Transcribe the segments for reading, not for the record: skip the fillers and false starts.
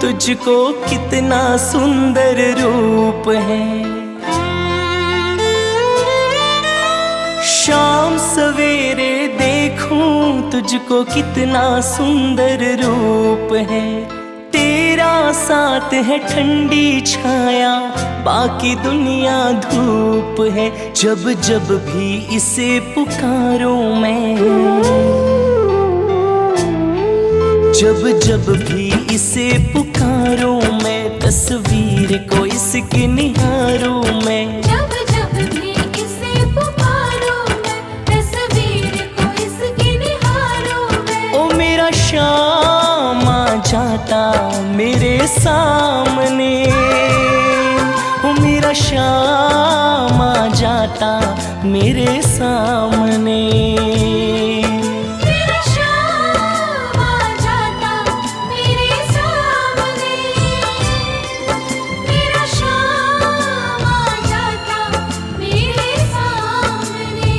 तुझको कितना सुंदर रूप है। शाम सवेरे देखूं तुझको कितना सुंदर रूप है। तेरा साथ है ठंडी छाया, बाकी दुनिया धूप है। जब जब भी इसे पुकारूं मैं, जब जब भी इसे पुकारूं मैं, तस्वीर को इसकी निहारूं मैं। जब जब भी इसे पुकारूं मैं, तस्वीर को इसकी निहारूं मैं। ओ मेरा शाम आ जाता मेरे सामने, ओ मेरा शाम आ जाता मेरे सामने। मेरा शाम आ जाता मेरे सामने, मेरा शाम आ जाता मेरे सामने।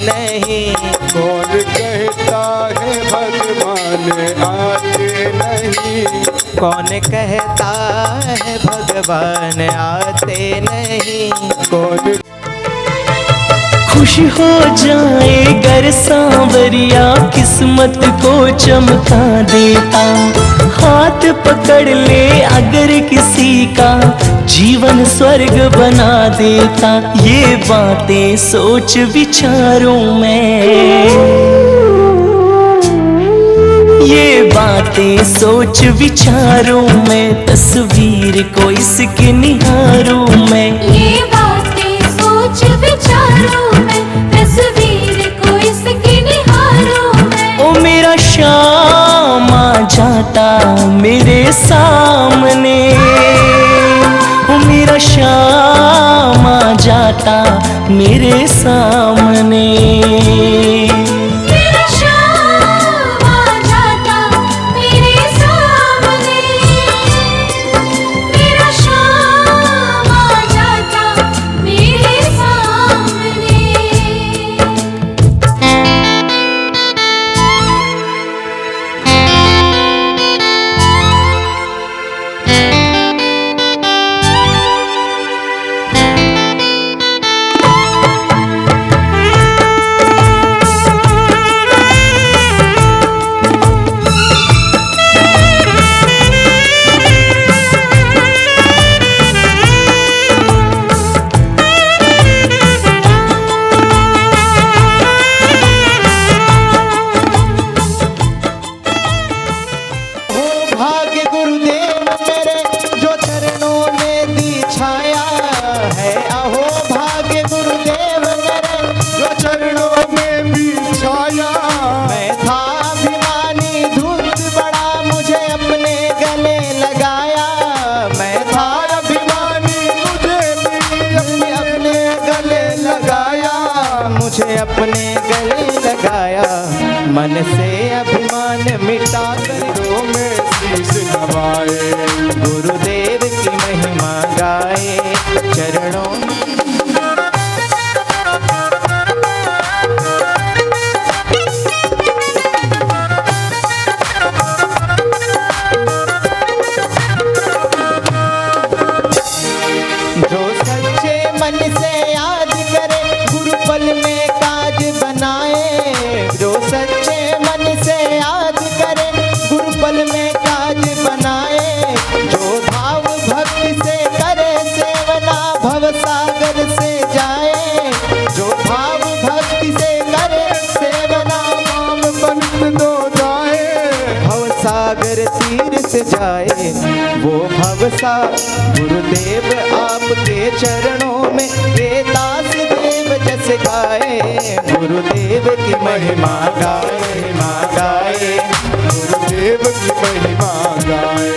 नहीं कौन कहता है भगवान आते नहीं, कौन कहता है भगवान आते नहीं। कौन खुश हो जाए गर सांवरिया किस्मत को चमका देता। हाथ पकड़ ले अगर किसी का जीवन स्वर्ग बना देता। ये बातें सोच विचारूं मैं, ये बातें सोच विचारूं मैं, तस्वीर को इसकी निहारूं मैं। ये बातें सोच विचारूं मैं, तस्वीर को इसकी निहारूं मैं। ओ मेरा शाम आ जाता मेरे सामने, ओ मेरा शाम आ जाता मेरे सामने। मेरा शाम आ जाता मेरे सामने, मेरा शाम आ जाता मेरे सामने। मुझे अपने गले लगाया, मन से अभिमान मिटा कर में शीश नवाए। गुरुदेव की महिमा गाए चरणों जो सच्चे मन से याद करे गुरु पल में काज बनाए। जो सच्चे मन से याद करे गुरु पल में काज बनाए। जो भाव भक्ति से करे सेवना भव सागर से जाए। जो भाव भक्ति से करे सेवना नाम पंथ दो जाए, भव सागर तीर से जाए। वो भव सा। गुरुदेव आपके चरणों में ये दास देव जस गाए, गुरुदेव की महिमा गाए, माँ गाए, गुरुदेव की महिमा गाए।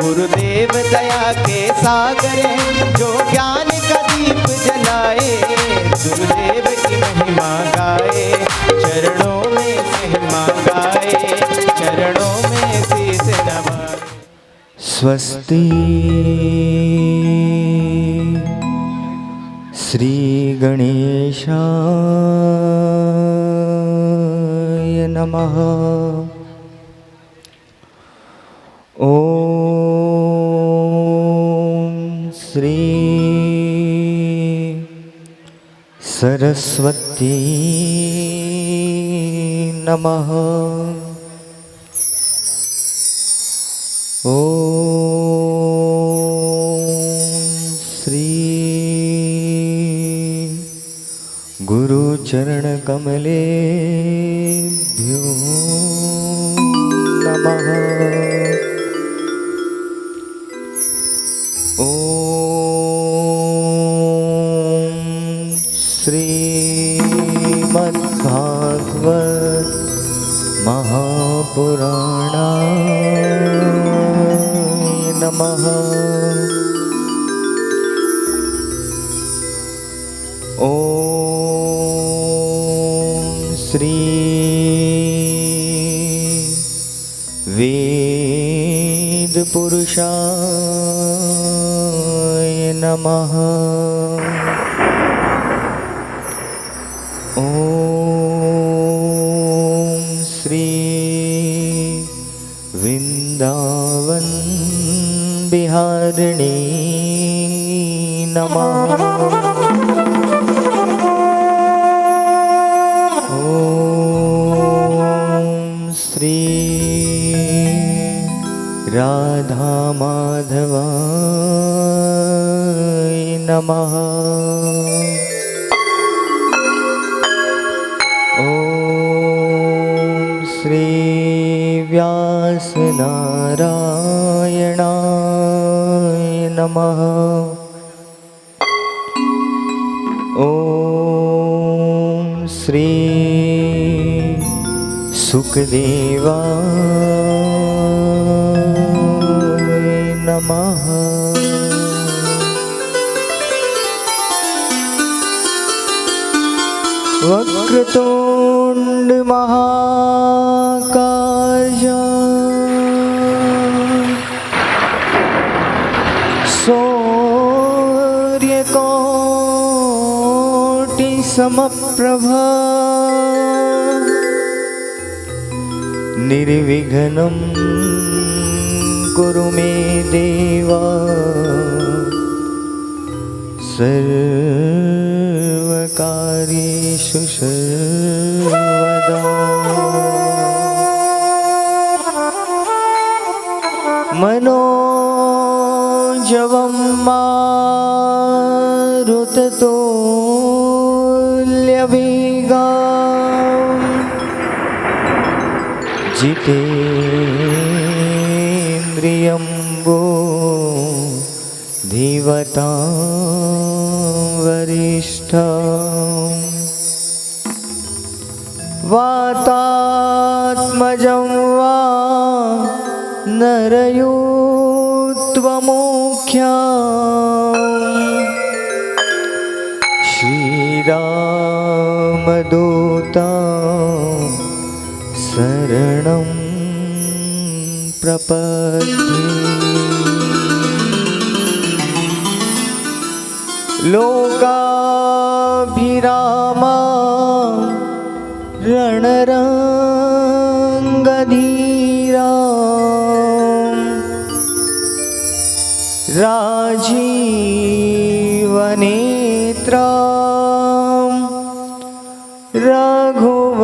गुरुदेव दया के सागर हैं जो ज्ञान का दीप जलाए, गुरुदेव की महिमा गाए, चरणों में महिमा गाए, चरणों में शीश नवाए। स्वस्ति श्री गणेशाय नमः। ओम श्री सरस्वती नमः। ओम श्री गुरुचरण कमलेभ्यो नमः। ओम श्रीमद्भागवत महापुराणाय नमः। ओम श्री वेद पुरुषाय नमः। ओम श्री वृंदावन बिहारिणी नमः। ओम श्री राधा माधवाय नमः। ओम श्री व्यास नारायणाय नमः। ओम श्री सुखदेवाय नमः। वक्रतुंड महाकाय सूर्यकोटि समप्रभा निर्विघ्नं कुरु मे देवा सर्वकार्येषु सर्वदा। मनोजवं मारुततुल्यवेगम् जितेन्द्रियं बुद्धिमतां वरिष्ठम्। वातात्मजं वा नरयूत्त्वमुख्यम् श्रीरामदूतं शरणं प्रपद्ये। लोकाभिरामा रणरङ्गधीरा राजीवनेत्रा रघुवंशनाथा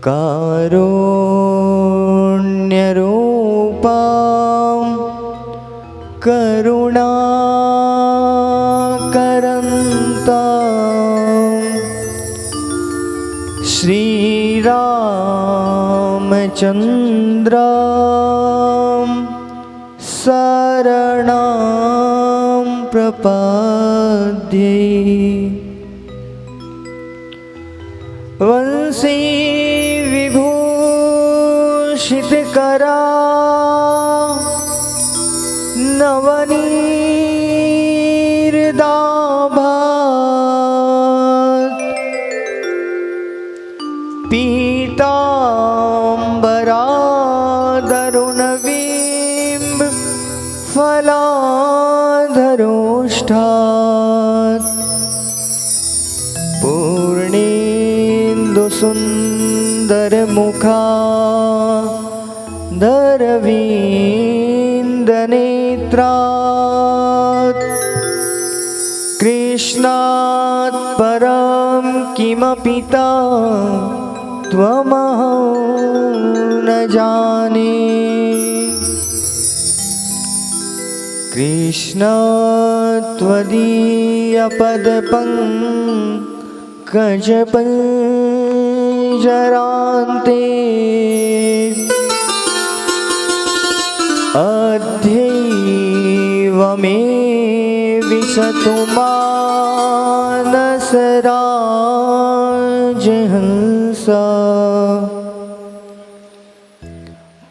कारुण्यरूपा करुणाकरन्ता श्रीराम रामचन्द्रं शरणं प्रपद्ये। वंशी विभूषितकरा नवनीर्दाभात् पीताम्बरादरुणबिम्ब फलाधरोष्ठात् पूर्णेन्दुसुन्दरमुखा दरवीन्दनेत्रात् कृष्णात् परं किमपि त्वमहं न जाने। कृष्ण त्वदीयपदपङ्कजपञ्जरान्ते अद्यैव मे विशतु मानसराजहंस।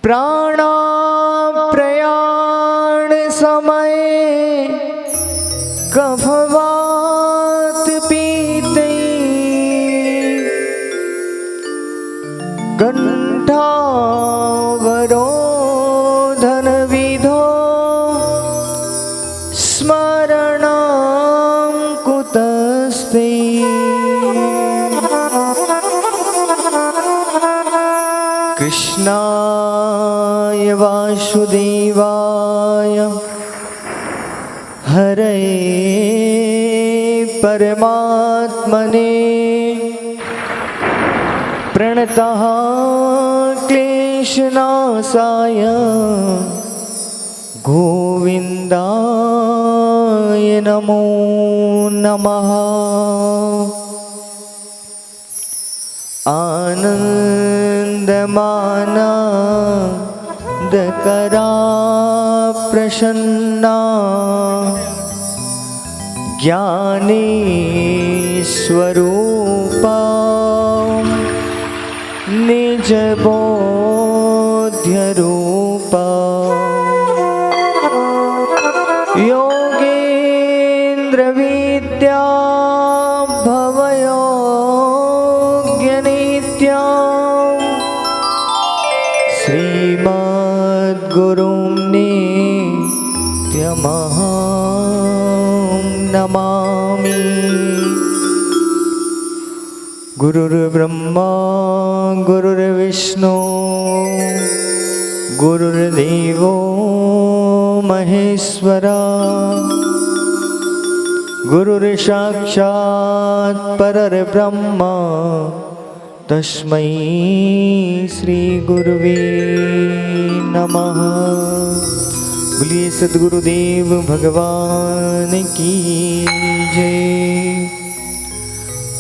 प्राणाप्रयाण समये कफवात पीते कंठावरोधन विधो स्मरणं कुतस्ते। कृष्णाय वासुदेवाय हरे परमात्मने प्रणतः क्लेशनाशाय गोविन्दाय नमो नमः। आनन्दमानन्दकरा प्रसन्ना ज्ञानेश्वरूपा निजबोध्यरूपा योगेन्द्रविद्या भवयोग्यनित्या श्रीमद्गुरुं नित्यमहं नमामि। गुरुर्ब्रह्मा गुरुर्विष्णु गुरुर्देवो महेश्वरा गुरुर्साक्षात् परब्रह्म तस्मै श्री गुरुवे नमः। बोलिए सद्गुरुदेव भगवान की जय।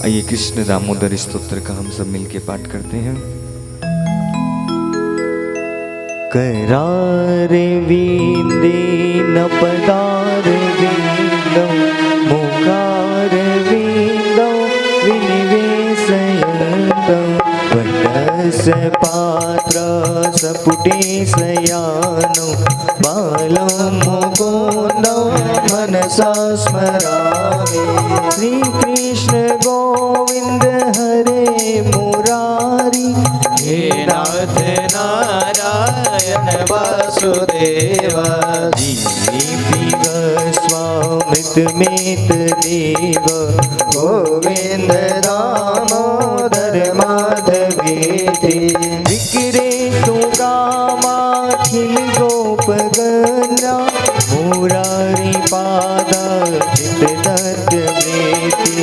आइए कृष्ण दामोदर स्तोत्र का हम सब मिलके पाठ करते हैं। करारविन्देन पदारविन्दौ मुखारविन्दौ विनिवेशयन्तौ वटसपात्रसपुटे शयानौ बालं मुकुन्दौ मनसा स्मरामि। श्रीकृष्ण गोविन्द हरे मुरारी हे नाथ नारायण वासुदेव जीव स्वामृतमेत देव गोविन्द दामोदर माधवेति विक्रेतु कामाखिल गोपगणा मुरारी पादा चित्तदत्तमेति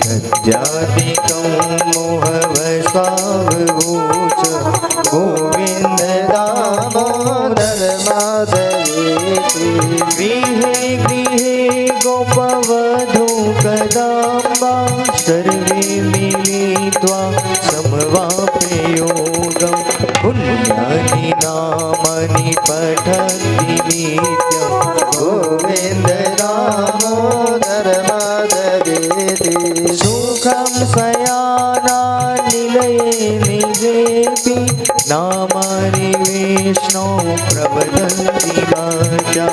अध्यात्मिकं मोहवसावभूष गोविन्द दामोदर माधवेति गृहे गृहे गोपवधू कदम्बा सर्वे मिलित्वा समवाप्य योगम् पुण्यानि नामानि पठन्ति नित्यं गोविन्द दामोदर माधवेति सुखं शयानानिलये निजेऽपि नामानि विष्णो प्रवदन्ति वाचा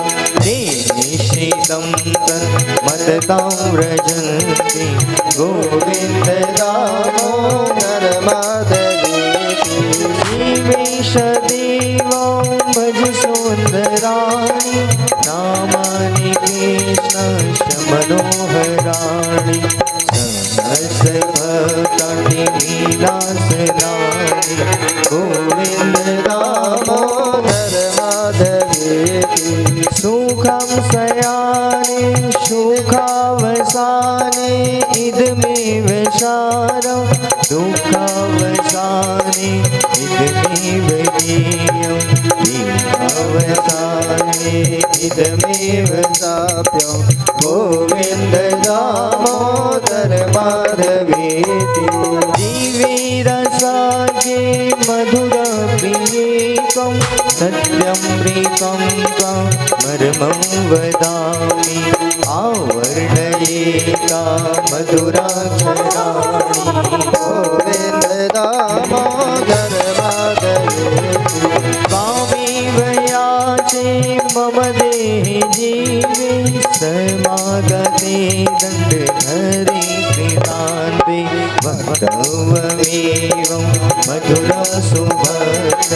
ते निश्चितं तन्मदतां व्रजन्ति गोविन्द दामोदर माधवेति जीवेश देवं भज सुन्दराणि नामानि कृष्णस्य मनोहराणि सहस्रभक्तानि विलासनानि गोविन्द दामोदर माधवेति सुखं शयाने सुखावसाने इदमेव सारं दुःखावसाने इदमेव ज्ञेयं दीनावसाने इदमेव साप्यं गोविन्द दामोदर माधवेति जीवेरसागे मधुरप्रियेकं सत्यं प्रीतं त्वं मर्मं वदामि आवर्णयेता मधुराक्षराणि गोविन्द दामोदर माधवेति त्वामेव याचे मम देहि जीवे समागते दण्डहरे कृतान्ते वक्तव्यमेवं मधुरसुभद्र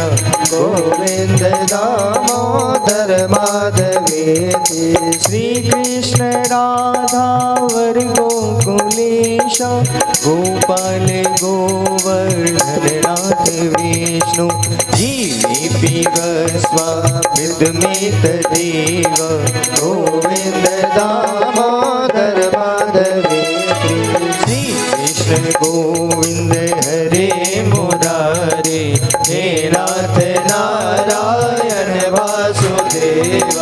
गोविन्द दामोदर माधवेति श्रीकृष्ण राधा वर गोकुलेश गोपाल गोवर्धननाथ विष्णु जीवेऽपि स्वामिदमेतदेव गोविन्द दामोदर माधवेति श्रीकृष्ण गोविन्द हरे मुरारे हे नाथ नारायण वासुदेव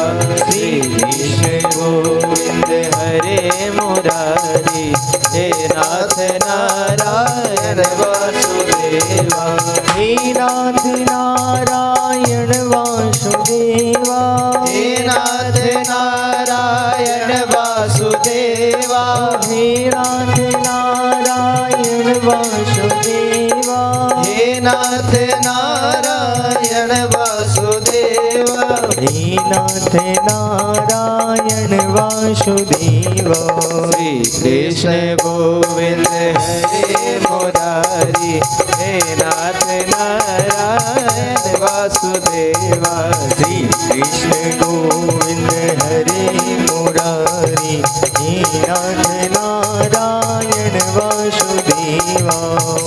श्रीकृष्ण गोविन्द हरे मुरारे हे नाथ नारायण वासुदेव हे नाथ नारायण वासुदेव हे नाथ नारायण वासुदेव हे नाथ नारायण वासुदेव हे नाथ नारायण वासुदेव हे नाथ नारायण वासुदेव श्री कृष्ण गोविंद हरे मुरारी हे नाथ नारायण वासुदेव श्री कृष्ण गोविंद हरे मुरारी हे नाथ नारायण वासुदेव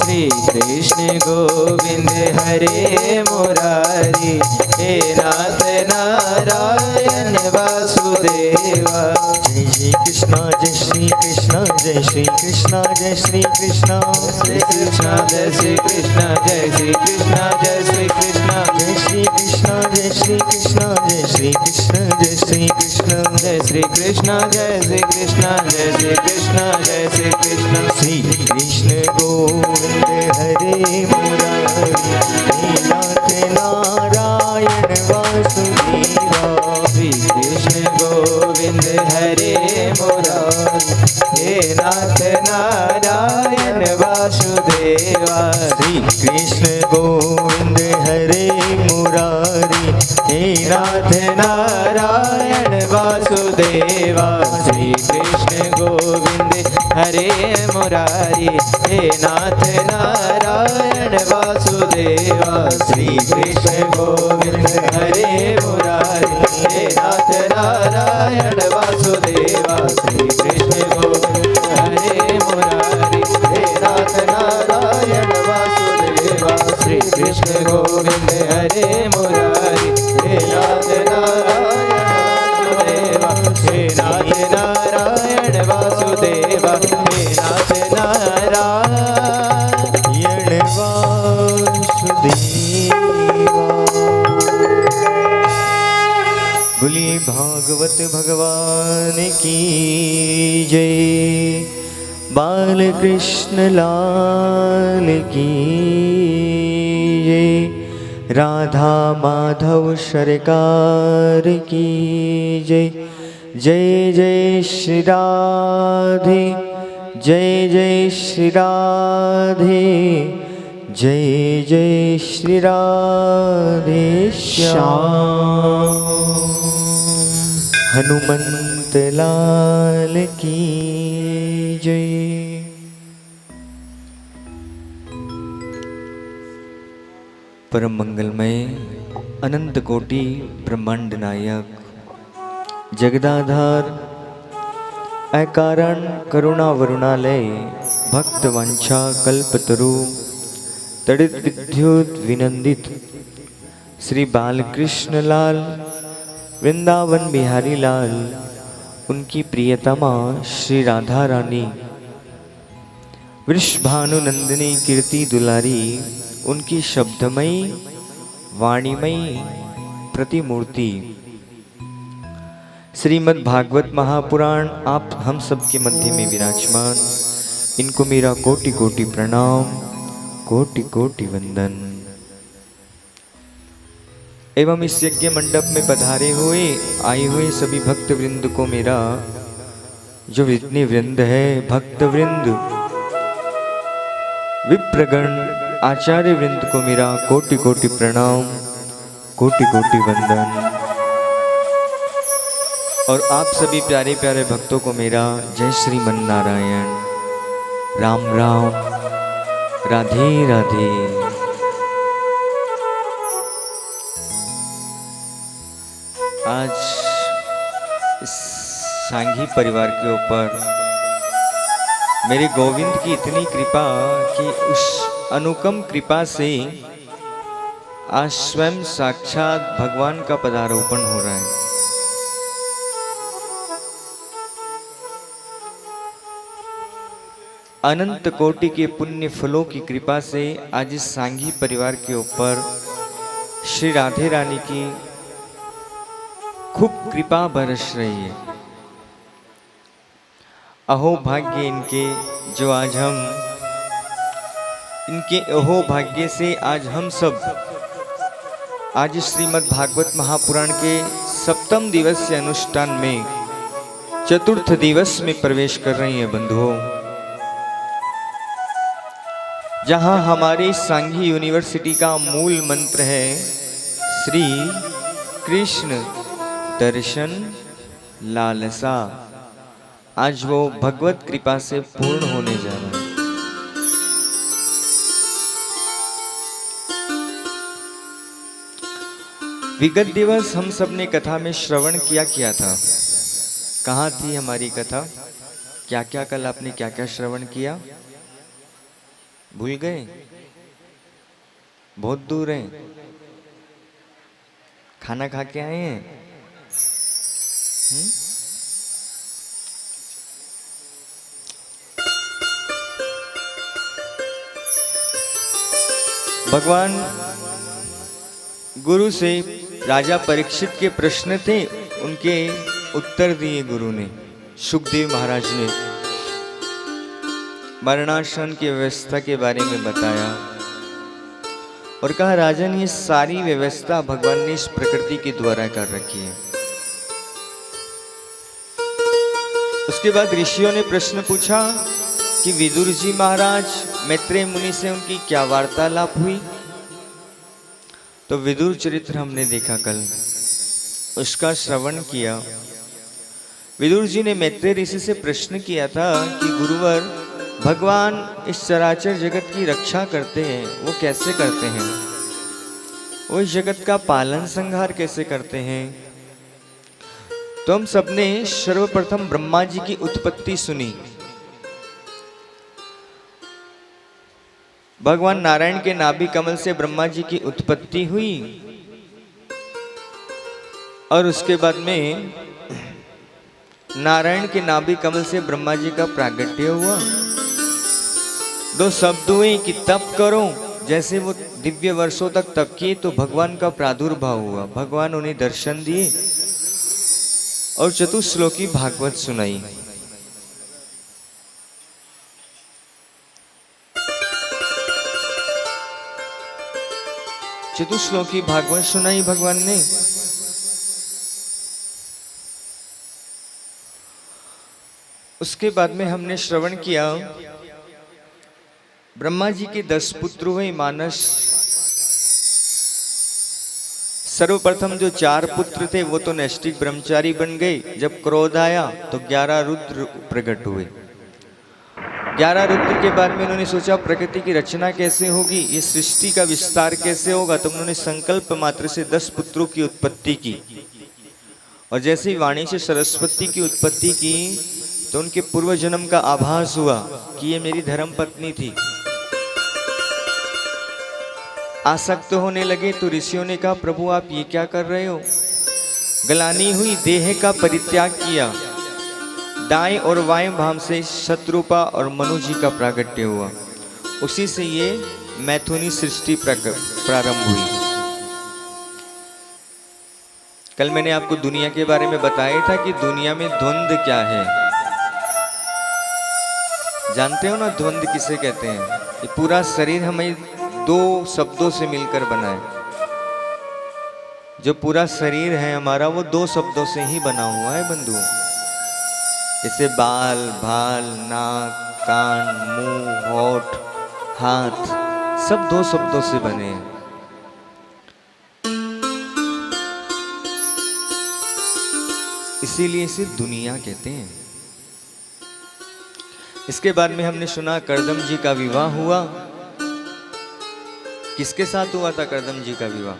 श्री कृष्ण गोविंद हरे मुरारी हे नाथ नारायण वासुदेव जय श्री कृष्ण जय श्री कृष्ण जय श्री कृष्ण जय श्री कृष्ण श्री कृष्ण जय श्री कृष्ण जय श्री कृष्ण जय श्री कृष्ण जय श्री कृष्ण जय श्री कृष्ण जय श्री कृष्ण जय श्री कृष्ण जय श्री कृष्ण जय श्री कृष्ण जय श्री कृष्ण जय श्री कृष्ण श्री कृष्ण गोविंद हरे मुरारी हे नाथ नारायण वासुदेव श्री कृष्ण गोविंद हरे मुरारी हे नाथ नारायण वासुदेव श्री कृष्ण गोविंद हरे मुरारी हे नाथ नारायण वासुदेव श्री कृष्ण गोविंद हरे मुरारी हे नाथ नारायण वासुदेव श्री कृष्ण गोविंद हरे मुरारी हे नाथ नारायण वासुदेव श्री कृष्ण गोविंद हरे मुरारी हे नाथ नारायण वासुदेव श्री कृष्ण गोविंद हरे मुरारी हे नाथ नारायण वासुदेव हे नाथ नारायण वासुदेव बोली भागवत भगवान की जय बाल कृष्ण लाल की जय राधा माधव सरकार की जय। जय जय श्री राधे, जय जय श्री राधे, जय जय श्री राधे श्याम। हनुमंत लाल की जय। परम मंगलमय अनंत कोटि ब्रह्मांड नायक जगदाधार अकारण करुणा वरुणालय भक्त वंशा कल्पतरु तड़ित विद्युत विनंदित श्री बालकृष्ण लाल वृंदावन बिहारी लाल, उनकी प्रियतमा श्री राधा रानी वृषभानु नंदिनी कीर्ति दुलारी, उनकी शब्दमयी वाणीमयी प्रतिमूर्ति श्रीमद् भागवत महापुराण आप हम सबके मध्य में विराजमान, इनको मेरा कोटि कोटि प्रणाम, कोटि कोटि वंदन। एवं इस यज्ञ मंडप में पधारे हुए आए हुए सभी भक्त वृंद को मेरा, जो जितनी वृंद है भक्त वृंद विप्रगण आचार्य वृंद को मेरा कोटि कोटि प्रणाम, कोटि कोटि वंदन। और आप सभी प्यारे प्यारे भक्तों को मेरा जय श्रीमन नारायण, राम राम, राधे राधे। आज इस सांघी परिवार के ऊपर मेरे गोविंद की इतनी कृपा कि उस अनुकम कृपा से आज स्वयं साक्षात भगवान का पदारोपण हो रहा है। अनंत कोटि के पुण्य फलों की कृपा से आज इस सांघी परिवार के ऊपर श्री राधे रानी की खूब कृपा बरस रही है। अहो भाग्य इनके, जो आज हम इनके अहो भाग्य से आज हम सब आज श्रीमद् भागवत महापुराण के सप्तम दिवसीय अनुष्ठान में चतुर्थ दिवस में प्रवेश कर रही हैं बंधुओं, जहां हमारी सांघी यूनिवर्सिटी का मूल मंत्र है श्री कृष्ण दर्शन लालसा। आज वो भगवत कृपा से पूर्ण होने जा रहा है। विगत दिवस हम सब ने कथा में श्रवण किया था। कहाँ थी हमारी कथा? क्या क्या कल आपने क्या क्या श्रवण किया? भूल गए? बहुत दूर हैं, खाना खा के आए हैं? भगवान गुरु से राजा परीक्षित के प्रश्न थे, उनके उत्तर दिए गुरु ने। सुखदेव महाराज ने मरणासन की व्यवस्था के बारे में बताया और कहा राजन ये सारी व्यवस्था भगवान ने इस प्रकृति के द्वारा कर रखी है। उसके बाद ऋषियों ने प्रश्न पूछा कि विदुर जी महाराज मैत्रेय मुनि से उनकी क्या वार्तालाप हुई? तो विदुर चरित्र हमने देखा कल, उसका श्रवण किया। विदुर जी ने मैत्रेय ऋषि से प्रश्न किया था कि गुरुवर, भगवान इस चराचर जगत की रक्षा करते हैं, वो कैसे करते हैं? वो इस जगत का पालन संहार कैसे करते हैं? तो हम सबने सर्वप्रथम ब्रह्मा जी की उत्पत्ति सुनी। भगवान नारायण के नाभि कमल से ब्रह्मा जी की उत्पत्ति हुई और उसके बाद में नारायण के नाभि कमल से ब्रह्मा जी का प्रागट्य हुआ। दो शब्द हुए कि तप करो, जैसे वो दिव्य वर्षों तक तप किए तो भगवान का प्रादुर्भाव हुआ। भगवान उन्हें दर्शन दिए और चतुश्लोकी भागवत सुनाई। चतुश्लोकी भागवत सुनाई भगवान ने। उसके बाद में हमने श्रवण किया ब्रह्मा जी के 10 पुत्र हुए मानस। सर्वप्रथम जो 4 पुत्र थे वो तो नैष्ठिक ब्रह्मचारी बन गए। जब क्रोध आया तो 11 रुद्र प्रकट हुए। 11 रुद्र के बाद में उन्होंने सोचा प्रकृति की रचना कैसे होगी, ये सृष्टि का विस्तार कैसे होगा। तो उन्होंने संकल्प मात्र से 10 पुत्रों की उत्पत्ति की। और जैसे ही वाणी से सरस्वती की उत्पत्ति की तो उनके पूर्व जन्म का आभास हुआ कि ये मेरी धर्म पत्नी थी। आसक्त होने लगे तो ऋषियों ने कहा प्रभु आप ये क्या कर रहे हो। गलानी हुई, देह का परित्याग किया। दाएं और वाएं भाव से शत्रुपा और मनु जी का प्रागट्य हुआ। उसी से ये मैथुनी सृष्टि प्रारंभ हुई। कल मैंने आपको दुनिया के बारे में बताया था कि दुनिया में द्वंद्व क्या है। जानते हो ना द्वंद्व किसे कहते हैं। ये पूरा शरीर हमें 2 शब्दों से मिलकर बना है। जो पूरा शरीर है हमारा वो 2 शब्दों से ही बना हुआ है बंधुओं। जैसे बाल, भाल, नाक, कान, मुंह, होठ, हाथ सब 2 शब्दों से बने हैं। इसीलिए इसे दुनिया कहते हैं। इसके बाद में हमने सुना कर्दम जी का विवाह हुआ। किसके साथ हुआ था कर्दम जी का विवाह?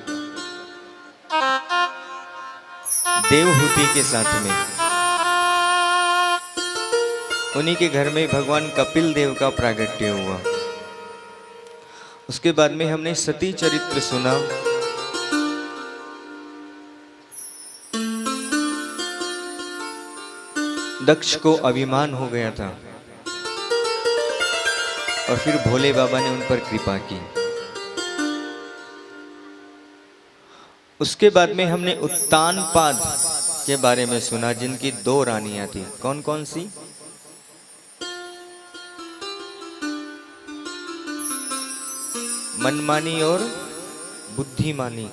देवहूति के साथ में। उन्हीं के घर में भगवान कपिल देव का प्रागट्य हुआ। उसके बाद में हमने सती चरित्र सुना। दक्ष को अभिमान हो गया था और फिर भोले बाबा ने उन पर कृपा की। उसके बाद में हमने उत्तानपाद के बारे में सुना जिनकी 2 रानियां थी। कौन कौन सी? मनमानी और बुद्धिमानी।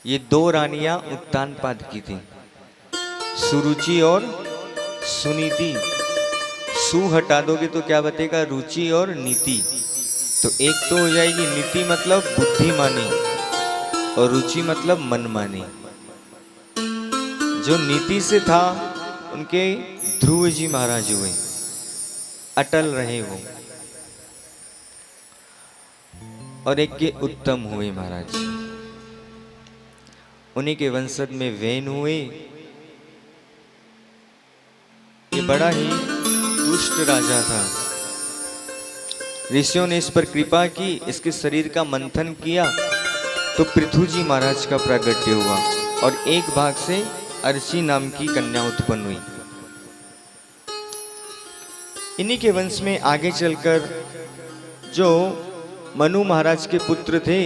ये 2 रानियां उत्तानपाद की थी, सुरुचि और सुनीति। सु हटा दोगे तो क्या बचेगा? रुचि और नीति। तो एक तो हो जाएगी नीति मतलब बुद्धिमानी और रुचि मतलब मनमानी। जो नीति से था उनके ध्रुव जी महाराज हुए, अटल रहे वो। और एक के उत्तम हुए महाराज। उन्हीं के वंशज में वैन हुए। ये बड़ा ही दुष्ट राजा था। ऋषियों ने इस पर कृपा की, इसके शरीर का मंथन किया तो पृथु जी महाराज का प्रागट्य हुआ और एक भाग से अर्ची नाम की कन्या उत्पन्न हुई। इन्हीं के वंश में आगे चलकर जो मनु महाराज के पुत्र थे,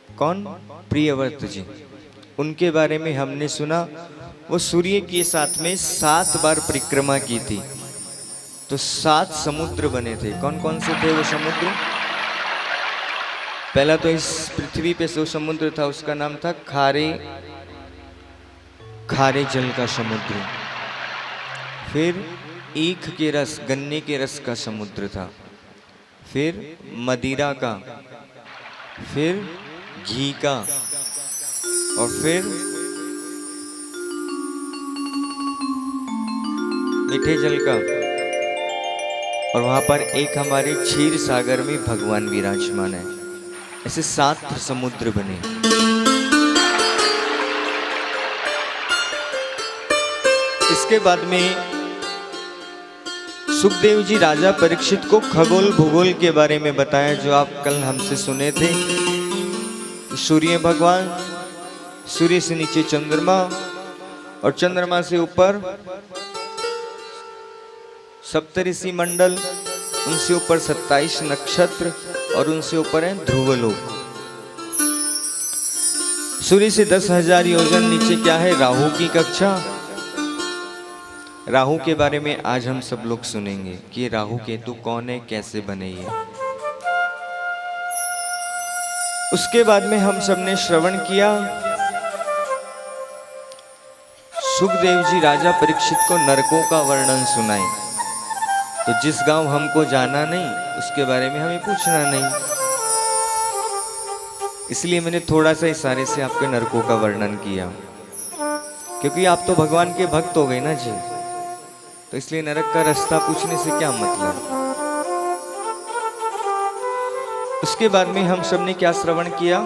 कौन? प्रियव्रत जी। उनके बारे में हमने सुना वो सूर्य के साथ में 7 बार परिक्रमा की थी तो 7 समुद्र बने थे। कौन कौन से थे वो समुद्र? पहला तो इस पृथ्वी पे जो समुद्र था उसका नाम था खारे जल का समुद्र। फिर ईख के रस, गन्ने के रस का समुद्र था। फिर मदिरा का, फिर घी का और फिर मीठे जल का। और वहां पर एक हमारे क्षीर सागर में भगवान विराजमान है। ऐसे 7 समुद्र बने। इसके बाद में सुखदेव जी राजा परीक्षित को खगोल भूगोल के बारे में बताया, जो आप कल हमसे सुने थे। सूर्य भगवान, सूर्य से नीचे चंद्रमा और चंद्रमा से ऊपर सप्तऋषि मंडल, उनसे ऊपर 27 नक्षत्र और उनसे ऊपर है ध्रुवलोक। सूर्य से 10,000 योजन नीचे क्या है? राहु की कक्षा। राहु के बारे में आज हम सब लोग सुनेंगे कि राहु केतु कौन है, कैसे बने ये। उसके बाद में हम सबने श्रवण किया, सुखदेव जी राजा परीक्षित को नरकों का वर्णन सुनाए। तो जिस गांव हमको जाना नहीं उसके बारे में हमें पूछना नहीं, इसलिए मैंने थोड़ा सा इशारे से आपके नरकों का वर्णन किया, क्योंकि आप तो भगवान के भक्त हो गए ना जी, तो इसलिए नरक का रास्ता पूछने से क्या मतलब। उसके बाद में हम सबने क्या श्रवण किया,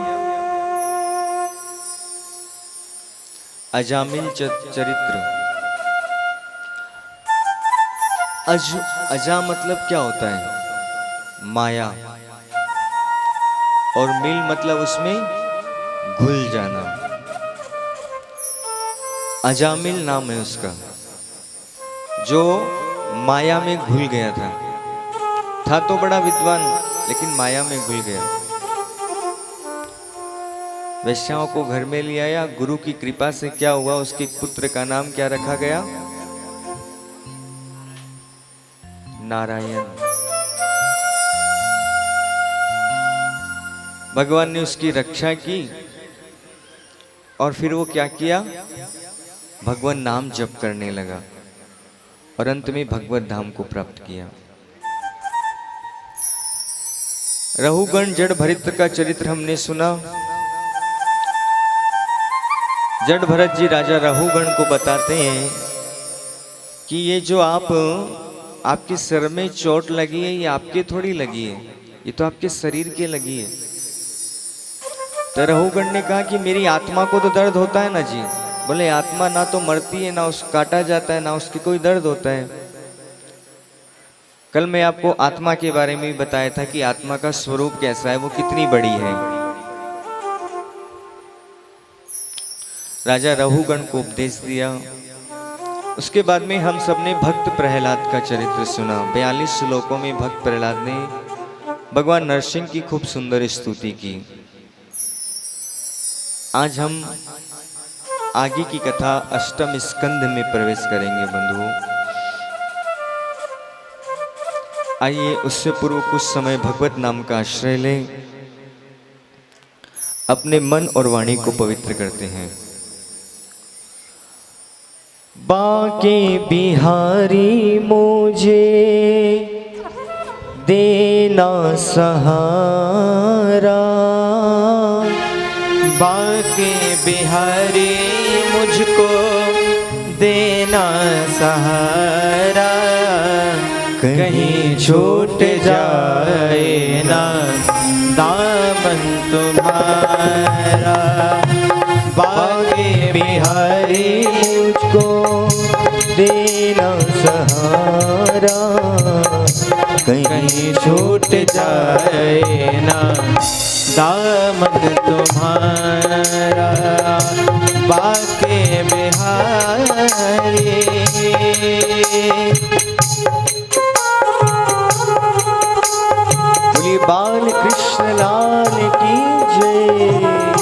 अजामिल चरित्र। अजा मतलब क्या होता है, माया, और मिल मतलब उसमें घुल जाना। अजामिल नाम है उसका, जो माया में घुल गया था तो बड़ा विद्वान, लेकिन माया में घुल गया। वैश्याओं को घर में ले आया, गुरु की कृपा से क्या हुआ, उसके पुत्र का नाम क्या रखा गया, नारायण। भगवान ने उसकी रक्षा की और फिर वो क्या किया, भगवान नाम जप करने लगा और अंत में भगवत धाम को प्राप्त किया। रहुगण जड़ भरत का चरित्र हमने सुना। जड़ भरत जी राजा रहुगण को बताते हैं कि ये जो आपके सिर में चोट लगी है, ये आपके थोड़ी लगी है, ये तो आपके शरीर के लगी है। तो रहुगण ने कहा कि मेरी आत्मा को तो दर्द होता है ना जी। बोले आत्मा ना तो मरती है, ना उसको काटा जाता है, ना उसकी कोई दर्द होता है। कल मैं आपको आत्मा के बारे में भी बताया था कि आत्मा का स्वरूप कैसा है, वो कितनी बड़ी है। राजा रहुगण को उपदेश दिया। उसके बाद में हम सबने भक्त प्रहलाद का चरित्र सुना। 42 श्लोकों में भक्त प्रहलाद ने भगवान नरसिंह की खूब सुंदर स्तुति की। आज हम आगे की कथा अष्टम स्कंध में प्रवेश करेंगे बंधुओं। आइए उससे पूर्व कुछ समय भगवत नाम का आश्रय लें, अपने मन और वाणी को पवित्र करते हैं। बाके बिहारी मुझे देना सहारा, बाके बिहारी मुझको देना सहारा, कहीं छूट जाए ना दामन तुम्हारा। बाके बिहारी मुझको देना सहारा, कहीं छूट जाए ना दामन तुम्हारा। बाके बिहारी बोलिए बाल कृष्ण लाल की जय।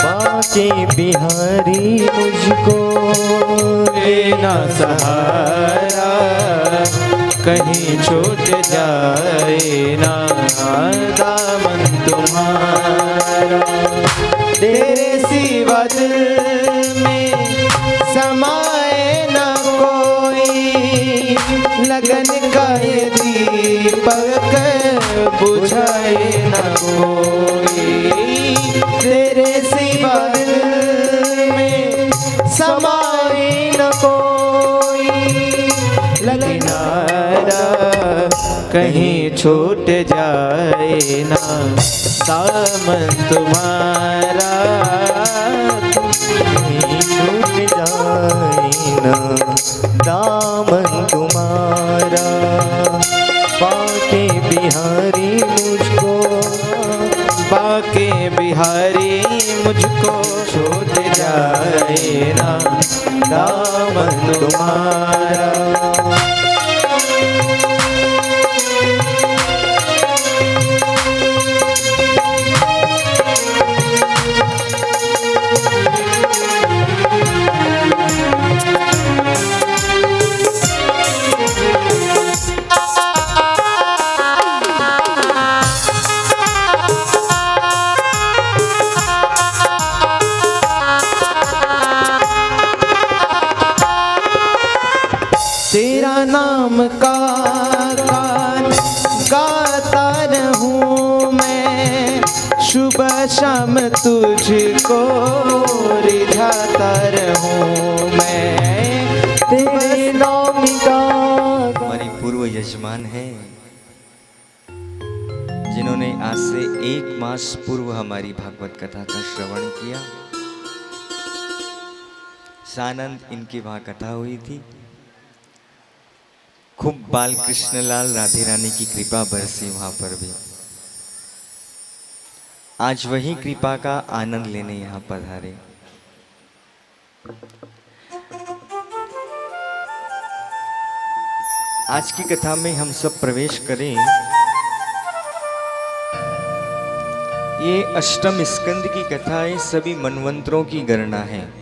बाके बिहारी मुझको देना सहारा, कहीं छूट जाए ना दामन तुम्हारा। तेरे सिवा दिल में समाए न कोई, लगन का ये दीपक बुझाए न कोई। तेरे सिवा दिल में समाए न कोई, लगनारा कहीं छूट जाए ना दामन तुम्हारा। कहीं छूट जाए ना दामन तुम्हारा। बाके बिहारी मुझको, बाके बिहारी मुझको छूट जाए ना दामन तुम्हारा। सुबह शाम तुझको रिझाता रहूं मैं तेरे नाम का। हमारे पूर्व यजमान हैं जिन्होंने आज से 1 मास पूर्व हमारी भागवत कथा का श्रवण किया। सानंद इनकी वहां कथा हुई थी। खूब बाल कृष्णलाल राधे रानी की कृपा बरसी वहां पर भी। आज वही कृपा का आनंद लेने यहाँ पधारे। आज की कथा में हम सब प्रवेश करें। ये अष्टम स्कंद की कथा है, सभी मनवंतरों की गणना है।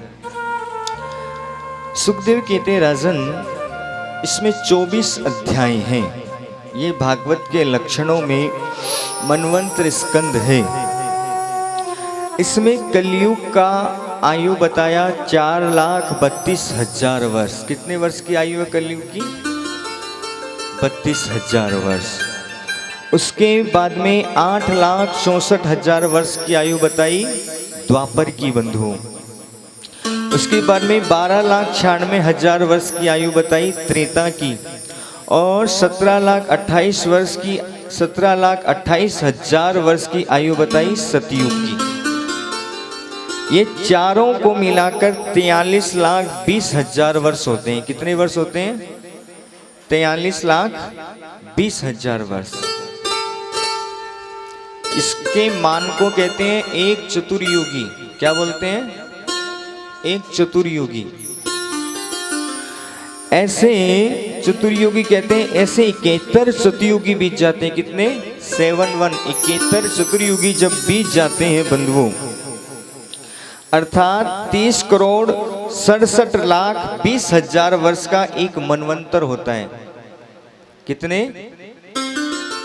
सुखदेव कहते राजन, इसमें 24 अध्याय हैं। ये भागवत के लक्षणों में मनवंतर स्कंद है। इसमें कलयुग का आयु बताया 4,32,000 वर्ष। कितने वर्ष की आयु है कलयुग की? 32,000 वर्ष। उसके बाद में 8,64,000 वर्ष की आयु बताई द्वापर की बंधुओं। उसके बाद में 12,96,000 वर्ष की आयु बताई त्रेता की, और 17,28,000 वर्ष की आयु बताई सतयुग की। ये चारों को मिलाकर 43,20,000 वर्ष होते हैं। कितने वर्ष होते हैं? 43,20,000 वर्ष। इसके मान को कहते हैं एक चतुर्युगी। क्या बोलते हैं? एक चतुर्युगी। ऐसे चतुर्युगी कहते हैं। ऐसे 71 चतुर्युगी बीत जाते हैं। कितने? 71 71 चतुर्युगी जब बीत जाते हैं बंधुओं, अर्थात 30,67,20,000 वर्ष का एक मनवंतर होता है। कितने?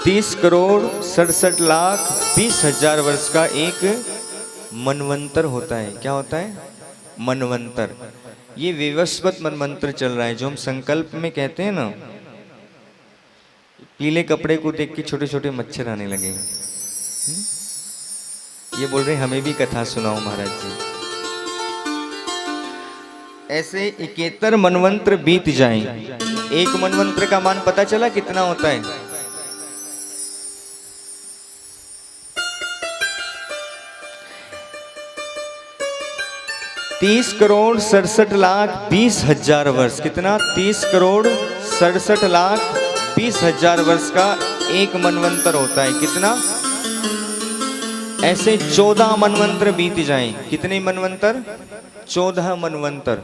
30,67,20,000 वर्ष का एक मनवंतर होता है। क्या होता है? मनवंतर। ये विवस्वत मनवंतर चल रहा है, जो हम संकल्प में कहते हैं ना। पीले कपड़े को देख के छोटे छोटे मच्छर आने लगे। ये बोल रहे हमें भी कथा सुनाओ महाराज जी। ऐसे 71 मनवंत्र बीत जाएं। एक मनवंत्र का मान पता चला कितना होता है? तीस करोड़ 67,20,000 वर्ष। कितना? 30,67,20,000 वर्ष का एक मनवंतर होता है। कितना? ऐसे 14 मनवंतर बीत जाएं। कितने मनवंतर? 14 मनवंतर।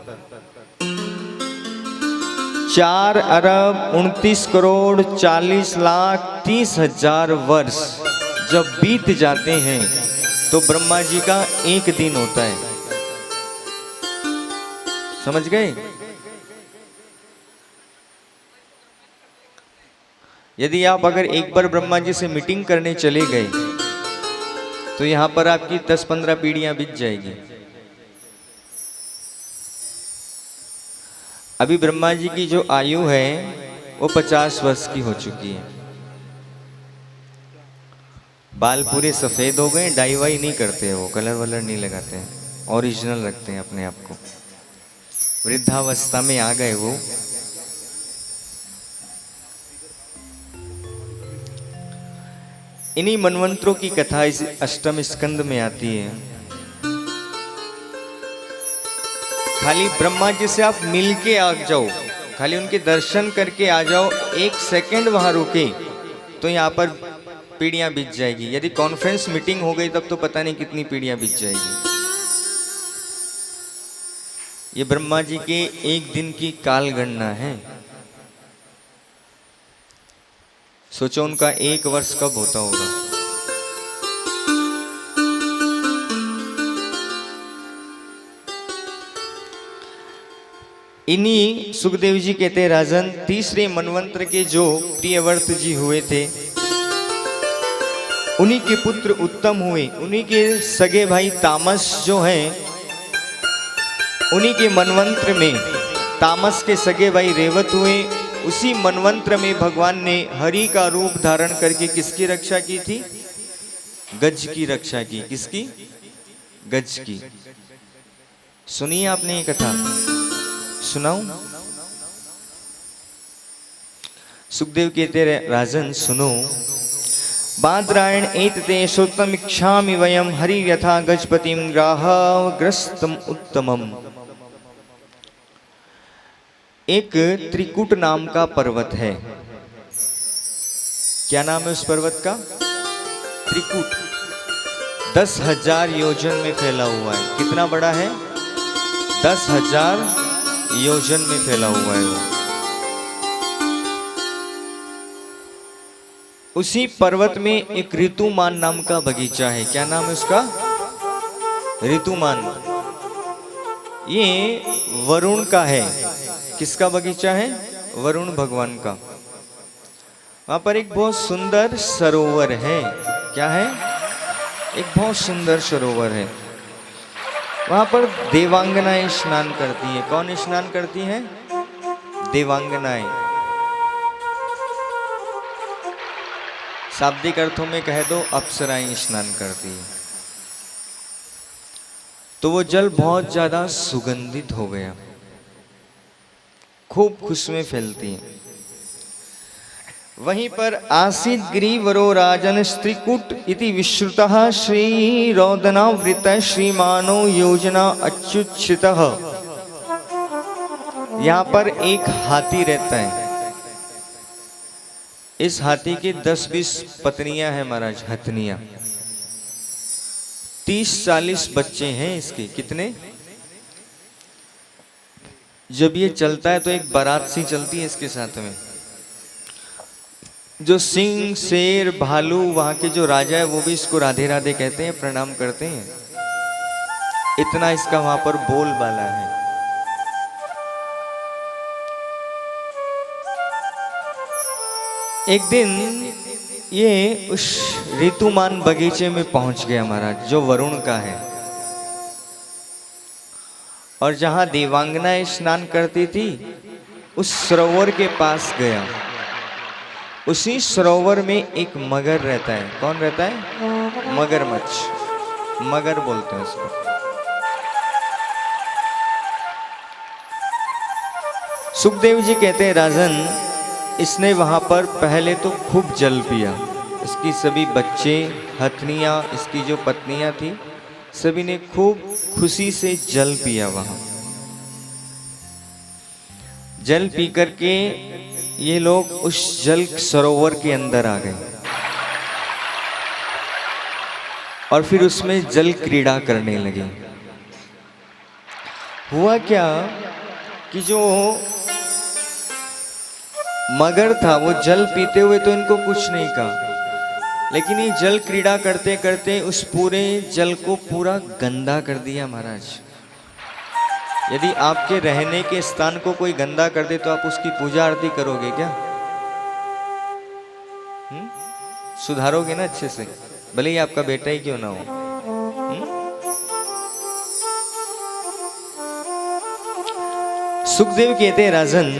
4,29,40,30,000 वर्ष जब बीत जाते हैं तो ब्रह्मा जी का एक दिन होता है। समझ गए? यदि आप अगर एक बार ब्रह्मा जी से मीटिंग करने चले गए तो यहां पर आपकी 10-15 पीढ़ियां बीत जाएगी। अभी ब्रह्मा जी की जो आयु है वो 50 वर्ष की हो चुकी है। बाल पूरे सफेद हो गए, डाई वाई नहीं करते हैं, वो कलर वलर नहीं लगाते हैं, ओरिजिनल रखते हैं अपने आप को। वृद्धावस्था में आ गए वो। इन्हीं मनवंतरों की कथा इस अष्टम स्कंद में आती है। खाली ब्रह्मा जी से आप मिलके आ जाओ, खाली उनके दर्शन करके आ जाओ, 1 सेकंड वहां रुके तो यहाँ पर पीढ़ियां बीत जाएगी। यदि कॉन्फ्रेंस मीटिंग हो गई तब तो पता नहीं कितनी पीढ़ियां बीत जाएगी। ये ब्रह्मा जी के एक दिन की काल गणना है। सोचो उनका 1 वर्ष कब होता होगा। इन्हीं सुखदेव जी कहते हैं राजन, तीसरे मनवंतर के जो प्रियव्रत जी हुए थे, उन्हीं के पुत्र उत्तम हुए। उन्हीं के सगे भाई तामस जो हैं, उन्हीं के मनवंत्र में तामस के सगे भाई रेवत हुए। उसी मनवंत्र में भगवान ने हरि का रूप धारण करके किसकी रक्षा की थी? गज की रक्षा की। किसकी? गज की। सुनिए आपने ये कथा, सुनाऊं? सुखदेव कहते रहे राजन सुनो, बादरायण एतते श्रोतम इच्छामि वयम हरि यथा गजपतिम ग्राहग्रस्तम उत्तमम। एक त्रिकुट नाम का पर्वत है। क्या नाम है उस पर्वत का? त्रिकुट। 10,000 योजन में फैला हुआ है। कितना बड़ा है? 10,000 योजन में फैला हुआ है वो। उसी पर्वत में एक ऋतुमान नाम का बगीचा है। क्या नाम है उसका? ऋतुमान। ये वरुण का है। किसका बगीचा है? वरुण भगवान का। वहां पर एक बहुत सुंदर सरोवर है। क्या है? एक बहुत सुंदर सरोवर है। वहां पर देवांगनाएं स्नान करती हैं। कौन स्नान करती हैं? देवांगनाएं। शाब्दिक अर्थों में कह दो अप्सराएं स्नान करती है। तो वो जल बहुत ज्यादा सुगंधित हो गया, खूब खुशबुएं फैलती हैं। वहीं पर आसीत गिरिवरो राजन स्त्रीकूट इति विश्रुतः श्री रोदनावृत श्रीमानो योजना अच्युतः। यहाँ पर एक हाथी रहता है। इस हाथी की 10-20 पत्नियां हैं महाराज, हथनियां। 30-40 बच्चे हैं इसके। कितने? जब ये चलता है तो एक बारात सी चलती है इसके साथ में। जो सिंह, शेर, भालू वहां के जो राजा है वो भी इसको राधे राधे कहते हैं, प्रणाम करते हैं। इतना इसका वहां पर बोलबाला है। एक दिन ये उस ऋतुमान बगीचे में पहुंच गया महाराज, जो वरुण का है। और जहां देवांगनाएं स्नान करती थी उस सरोवर के पास गया। उसी सरोवर में एक मगर रहता है। कौन रहता है? मगरमच्छ। मगर बोलते हैं उसको। सुखदेव जी कहते हैं राजन, इसने वहां पर पहले तो खूब जल पिया। इसकी सभी बच्चे, हथनियां, इसकी जो पत्नियां थी, सभी ने खूब खुशी से जल पिया। वहां जल पी करके ये लोग उस जल सरोवर के अंदर आ गए और फिर उसमें जल क्रीड़ा करने लगे। हुआ क्या कि जो मगर था वो जल पीते हुए तो इनको कुछ नहीं कहा, लेकिन ये जल क्रीड़ा करते करते उस पूरे जल को पूरा गंदा कर दिया महाराज। यदि आपके रहने के स्थान को कोई गंदा कर दे तो आप उसकी पूजा आरती करोगे क्या? सुधारोगे ना अच्छे से, भले ही आपका बेटा ही क्यों ना हो। सुखदेव कहते हैं राजन,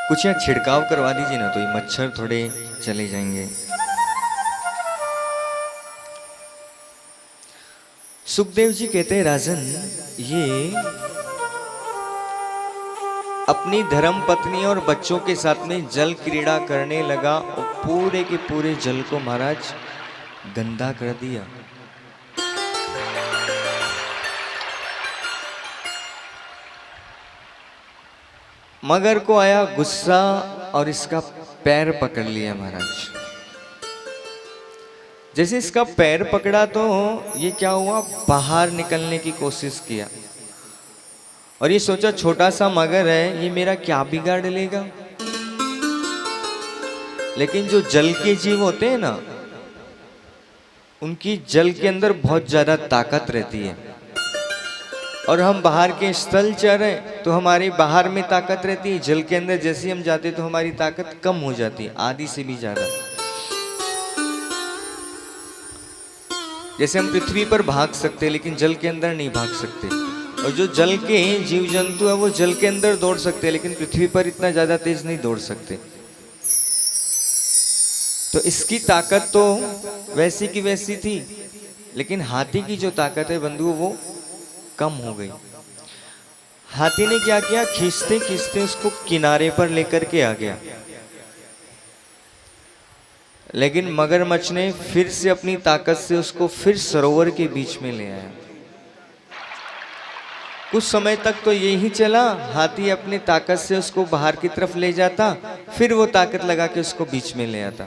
कुछ यहाँ छिड़काव करवा दीजिए ना, तो ये मच्छर थोड़े चले जाएंगे। सुखदेव जी कहते हैं राजन, ये अपनी धर्म पत्नी और बच्चों के साथ में जल क्रीड़ा करने लगा और पूरे के पूरे जल को महाराज गंदा कर दिया। मगर को आया गुस्सा और इसका पैर पकड़ लिया महाराज। जैसे इसका पैर पकड़ा तो ये क्या हुआ, बाहर निकलने की कोशिश किया और ये सोचा छोटा सा मगर है, ये मेरा क्या बिगाड़ लेगा। लेकिन जो जल के जीव होते हैं ना, उनकी जल के अंदर बहुत ज्यादा ताकत रहती है। और हम बाहर के स्थल चर हैं तो हमारी बाहर में ताकत रहती है, जल के अंदर जैसे हम जाते तो हमारी ताकत कम हो जाती है, आधी से भी ज्यादा। जैसे हम पृथ्वी पर भाग सकते हैं लेकिन जल के अंदर नहीं भाग सकते, और जो जल के जीव जंतु है वो जल के अंदर दौड़ सकते हैं लेकिन पृथ्वी पर इतना ज्यादा तेज नहीं दौड़ सकते। तो इसकी ताकत तो वैसी की वैसी थी, लेकिन हाथी की जो ताकत है बंधुओं वो कम हो गई। हाथी ने क्या किया, खींचते खींचते उसको किनारे पर लेकर के आ गया, लेकिन मगरमच्छ ने फिर से अपनी ताकत से उसको फिर सरोवर के बीच में ले आया। कुछ समय तक तो यही चला, हाथी अपनी ताकत से उसको बाहर की तरफ ले जाता, फिर वो ताकत लगा के उसको बीच में ले आता।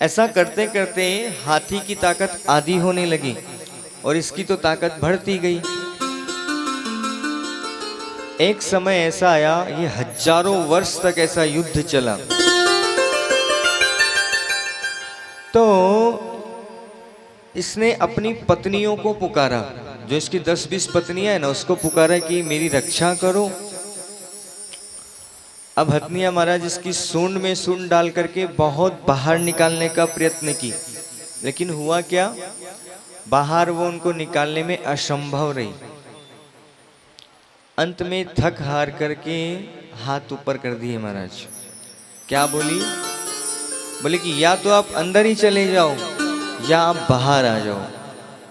ऐसा करते करते हाथी की ताकत आधी होने लगी और इसकी तो ताकत बढ़ती गई। एक समय ऐसा आया, ये हजारों वर्ष तक ऐसा युद्ध चला। तो इसने अपनी पत्नियों को पुकारा, जो इसकी 10-20 पत्नियां है ना, उसको पुकारा कि मेरी रक्षा करो। अब हथनिया महाराज इसकी सूंड में सूंड डाल करके बहुत बाहर निकालने का प्रयत्न की, लेकिन हुआ क्या, बाहर वो उनको निकालने में असंभव रही। अंत में थक हार करके हाथ ऊपर कर दिए महाराज। क्या बोली, बोले कि या तो आप अंदर ही चले जाओ या आप बाहर आ जाओ।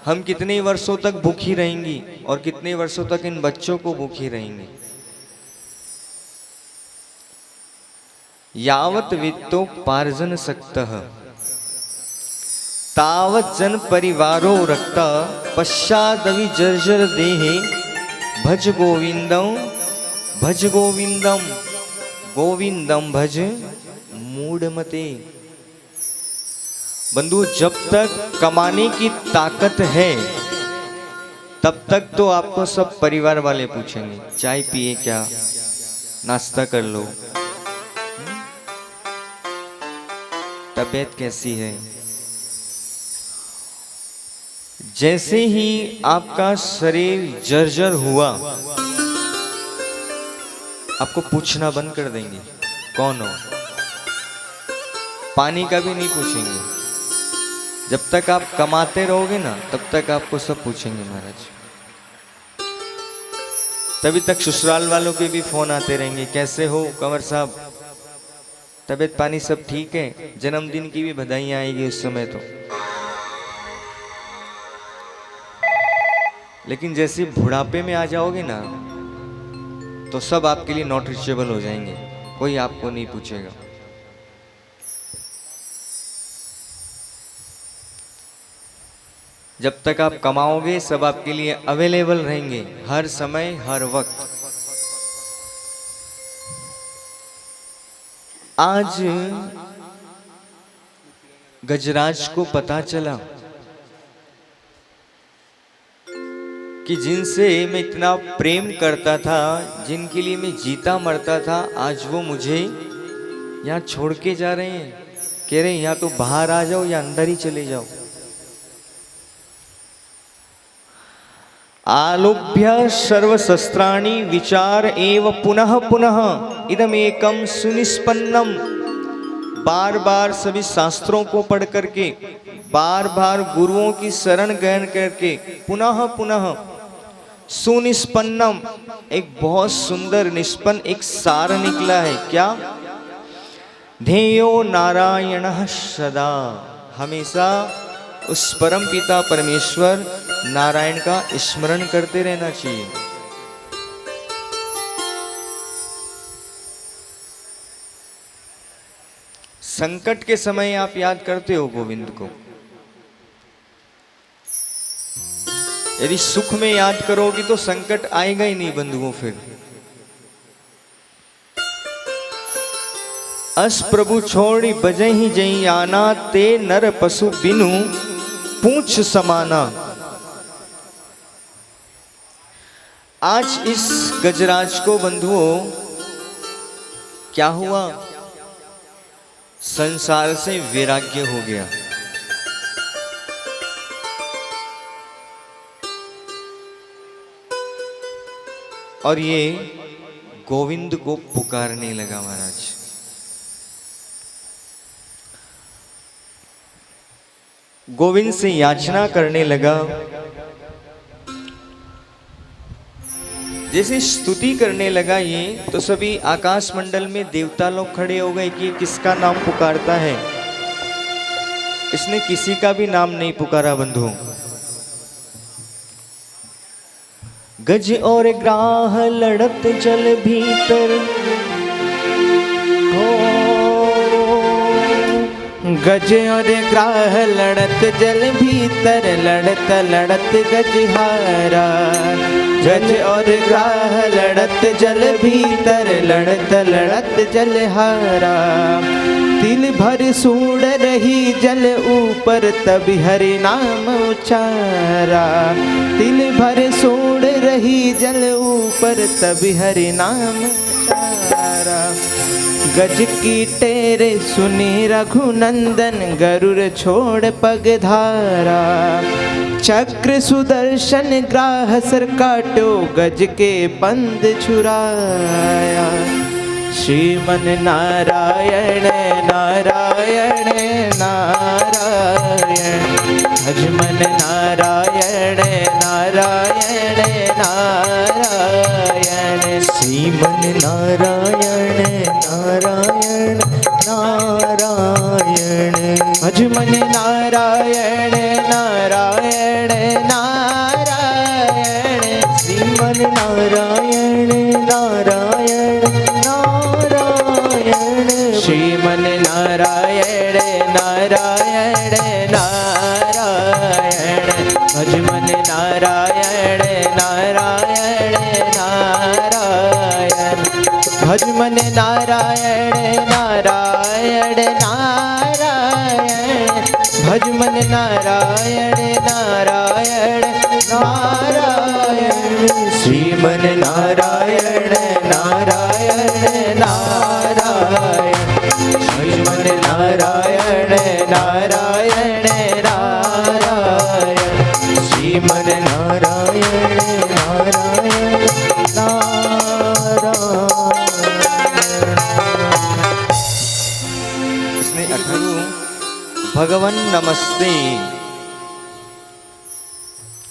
हम कितने वर्षों तक भूखी रहेंगी और कितने वर्षों तक इन बच्चों को भूखी रहेंगी। यावत वित्तो पार्जन सक्तः तावत जन परिवारो रक्ता पश्चादवि जर्जर देहे भज गोविंदम भज गोविंदम गोविंदम भज मूढ़मते। बंधु, जब तक कमाने की ताकत है तब तक तो आपको सब परिवार वाले पूछेंगे चाय पिए क्या, नाश्ता कर लो, तबीयत कैसी है। जैसे ही आपका शरीर जर्जर हुआ, आपको पूछना बंद कर देंगे कौन हो, पानी का भी नहीं पूछेंगे। जब तक आप कमाते रहोगे ना, तब तक आपको सब पूछेंगे महाराज। तभी तक ससुराल वालों के भी फोन आते रहेंगे, कैसे हो कंवर साहब, तबीयत पानी सब ठीक है। जन्मदिन की भी बधाइयां आएगी उस समय तो। लेकिन जैसे बुढ़ापे में आ जाओगे ना, तो सब आपके लिए नॉट रीचेबल हो जाएंगे, कोई आपको नहीं पूछेगा। जब तक आप कमाओगे सब आपके लिए अवेलेबल रहेंगे, हर समय हर वक्त। आज गजराज को पता चला कि जिनसे मैं इतना प्रेम करता था, जिनके लिए मैं जीता मरता था, आज वो मुझे यहाँ छोड़ के जा रहे हैं। कह रहे हैं या तो बाहर आ जाओ या अंदर ही चले जाओ। आलोभ्य सर्वशस्त्राणि विचार एव पुनः पुनः इदमेकं सुनिष्पन्नम। बार बार सभी शास्त्रों को पढ़ करके, बार बार गुरुओं की शरण ग्रहण करके, पुनः पुनः सुनिष्पन्नम, एक बहुत सुंदर निष्पन्न एक सार निकला है। क्या? ध्येयो नारायणः सदा, हमेशा उस परम पिता परमेश्वर नारायण का स्मरण करते रहना चाहिए। संकट के समय आप याद करते हो गोविंद को, यदि सुख में याद करोगी तो संकट आएगा ही नहीं बंधुओं। फिर अस प्रभु छोड़ी बजही जई आना, ते नर पशु बिनु पूछ समाना। आज इस गजराज को बंधुओं क्या हुआ? संसार से वैराग्य हो गया। और ये गोविंद को पुकारने लगा महाराज। गोविंद से याचना करने लगा। जैसे स्तुति करने लगा ये, तो सभी आकाश मंडल में देवता लोग खड़े हो गए कि किसका नाम पुकारता है। इसने किसी का भी नाम नहीं पुकारा बंधुओं। गज और ग्राह लड़त जल भीतर हो, गज और ग्राह लड़त जल भीतर, लड़त लड़त गजहारा। गज और ग्राह लड़त जल भीतर, लड़त लड़त जलहारा। तिल भर सूड़ रही जल ऊपर, तब हरि नाम उचारा। तिल भर सूड़ रही जल ऊपर, तब हरि नाम उचारा। गज की टेरे सुनी रघुनंदन, गरुड़ छोड़ पगधारा। चक्र सुदर्शन ग्राह सर काटो, गज के बंद छुराया। श्रीमन नारायण नारायण नारायण, भजमन नारायण नारायण नारायण। श्रीमन नारायण नारायण नारायण, भजमन नारायण नारायण नारायण। श्रीमन नारायण नारायण नारायण, श्रीमन नारायण नारायण नारायण। भजमन नारायण नारायण नारायण। भजमन नारायण नारायण नारायण। भजमन नारायण नारायण नारायण। श्रीमन नारायण नारायण नारायण। श्रीमन नारायण नारायण नारायण। श्रीमन नारायण नारायण नारायण। इसने 18 भगवन नमस्ते,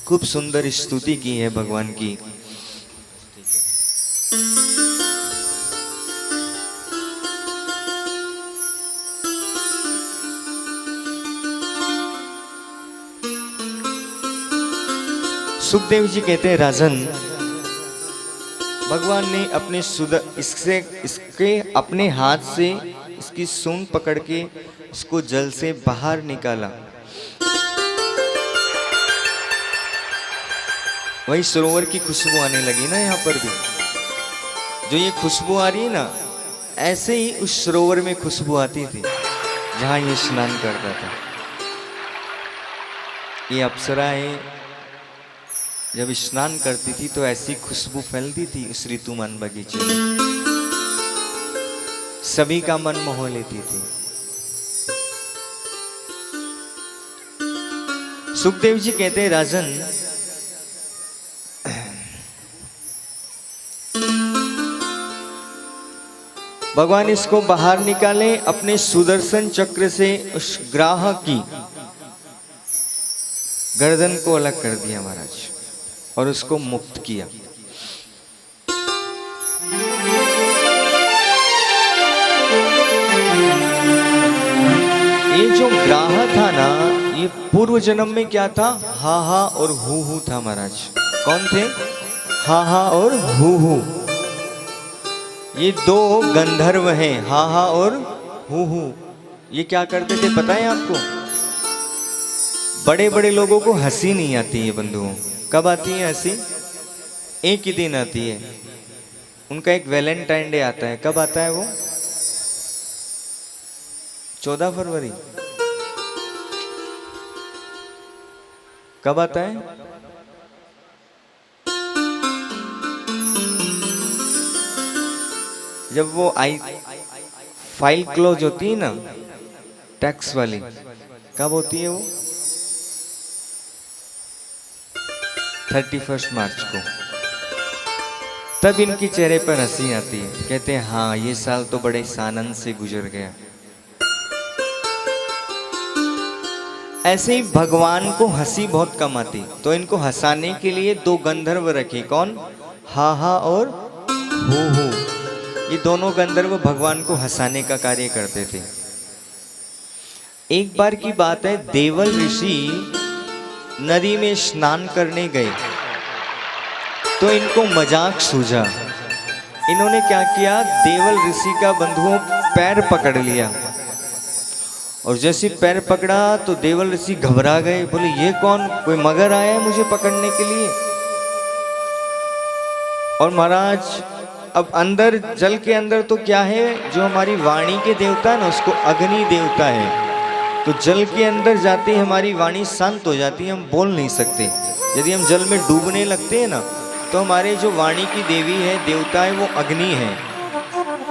खूब सुंदर स्तुति की है भगवान की। सुखदेव जी कहते हैं राजन, भगवान ने अपने इसके अपने हाथ से इसकी सूंड पकड़ के इसको जल से बाहर निकाला। वही सरोवर की खुशबू आने लगी ना, यहाँ पर भी जो ये खुशबू आ रही है ना, ऐसे ही उस सरोवर में खुशबू आती थी जहाँ ये स्नान करता था। ये अप्सराएं जब स्नान करती थी तो ऐसी खुशबू फैलती थी उस ऋतुमान बगीचे में, सभी का मन मोह लेती थी। सुखदेव जी कहते हैं राजन, भगवान इसको बाहर निकाले, अपने सुदर्शन चक्र से उस ग्राह की गर्दन को अलग कर दिया महाराज और उसको मुक्त किया। ये जो ग्राह था ना, ये पूर्व जन्म में क्या था? हा हा और हु था महाराज। कौन थे? हा हा और हु। ये दो गंधर्व हैं, हा हा और हु। ये क्या करते थे पता है आपको? बड़े बड़े लोगों को हंसी नहीं आती है बंधुओं। कब आती है हंसी? एक ही दिन आती है। उनका एक वैलेंटाइन डे आता है। कब आता है वो? 14 फरवरी। कब आता है? जब वो फाइल क्लोज होती है ना, टैक्स वाली, कब होती है वो? 31 मार्च को। तब इनके चेहरे पर हंसी आती है, कहते हैं हाँ ये साल तो बड़े आनंद से गुजर गया। ऐसे ही भगवान को हंसी बहुत कम आती, तो इनको हंसाने के लिए दो गंधर्व रखे। कौन? हा हा और हु। ये दोनों गंधर्व भगवान को हंसाने का कार्य करते थे। एक बार की बात है, देवल ऋषि नदी में स्नान करने गए तो इनको मजाक सूझा। इन्होंने क्या किया, देवल ऋषि का बंधुओं पैर पकड़ लिया और जैसे पैर पकड़ा तो देवल ऋषि घबरा गए, बोले ये कौन, कोई मगर आया है मुझे पकड़ने के लिए। और महाराज अब अंदर जल के अंदर तो क्या है, जो हमारी वाणी के देवता है ना, उसको अग्नि देवता है। तो जल के अंदर जाते ही हमारी वाणी शांत हो जाती है, हम बोल नहीं सकते। यदि हम जल में डूबने लगते हैं ना, तो हमारे जो वाणी की देवी है, देवता है, वो अग्नि है,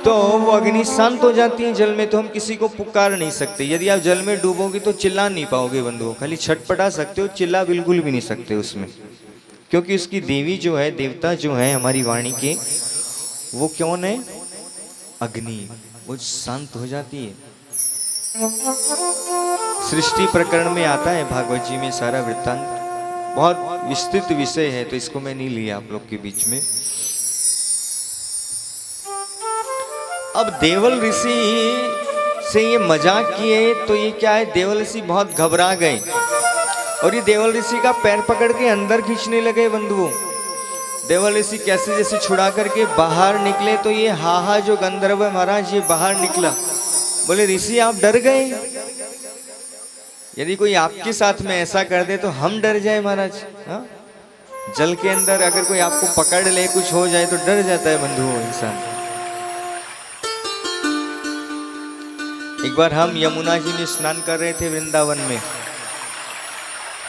तो वो अग्नि शांत हो जाती है जल में, तो हम किसी को पुकार नहीं सकते। यदि आप जल में डूबोगे तो चिल्ला नहीं पाओगे बंधुओं, खाली छटपटा सकते हो, चिल्ला बिल्कुल भी नहीं सकते उसमें, क्योंकि उसकी देवी जो है, देवता जो है हमारी वाणी के, वो कौन है, अग्नि, वो शांत हो जाती है। सृष्टि प्रकरण में आता है भागवत जी में सारा वृत्तांत, बहुत विस्तृत विषय है, तो इसको मैं नहीं लिया आप लोग के बीच में। अब देवल ऋषि से ये मजाक किए तो ये क्या है, देवल ऋषि बहुत घबरा गए और ये देवल ऋषि का पैर पकड़ के अंदर खींचने लगे बंधुओं। देवल ऋषि कैसे जैसे छुड़ा करके बाहर निकले तो ये हाहा जो गंधर्व है महाराज, ये बाहर निकला। बोले ऋषि आप डर गए, यदि कोई आपके साथ में ऐसा कर दे तो हम डर जाए महाराज। हाँ, जल के अंदर अगर कोई आपको पकड़ ले, कुछ हो जाए तो डर जाता है बंधुओं इंसान। एक बार हम यमुना जी में स्नान कर रहे थे वृंदावन में,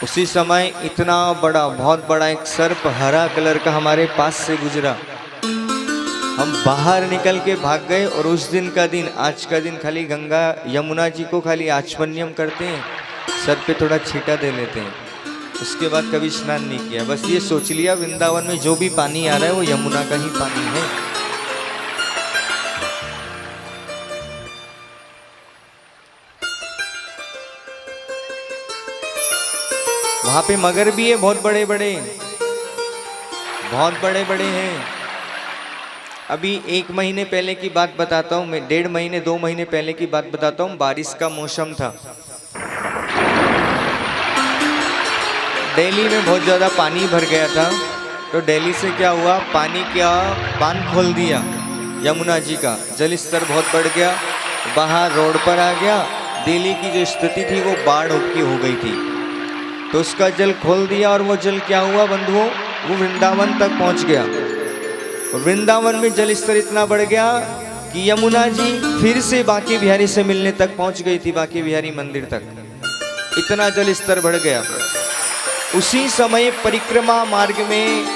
उसी समय इतना बड़ा, बहुत बड़ा एक सर्प हरा कलर का हमारे पास से गुजरा। हम बाहर निकल के भाग गए और उस दिन का दिन, आज का दिन खाली गंगा यमुना जी को खाली आचमन्यम करते हैं, सर पे थोड़ा छींटा दे लेते हैं, उसके बाद कभी स्नान नहीं किया। बस ये सोच लिया वृंदावन में जो भी पानी आ रहा है वो यमुना का ही पानी है। वहां पे मगर भी है, बहुत बड़े बड़े, बहुत बड़े बड़े हैं। अभी 1 महीने पहले की बात बताता हूँ मैं, 1.5 महीने 2 महीने पहले की बात बताता हूँ। बारिश का मौसम था, दिल्ली में बहुत ज़्यादा पानी भर गया था। तो दिल्ली से क्या हुआ, पानी का बांध खोल दिया यमुना जी का, जल स्तर बहुत बढ़ गया, बाहर रोड पर आ गया। दिल्ली की जो स्थिति थी वो बाढ़ की हो गई थी, तो उसका जल खोल दिया और वो जल क्या हुआ बंधुओं, वो वृंदावन तक पहुंच गया। वृंदावन में जल स्तर इतना बढ़ गया कि यमुना जी फिर से बांके बिहारी से मिलने तक पहुंच गई थी, बांके बिहारी मंदिर तक, इतना जल स्तर बढ़ गया। उसी समय परिक्रमा मार्ग में,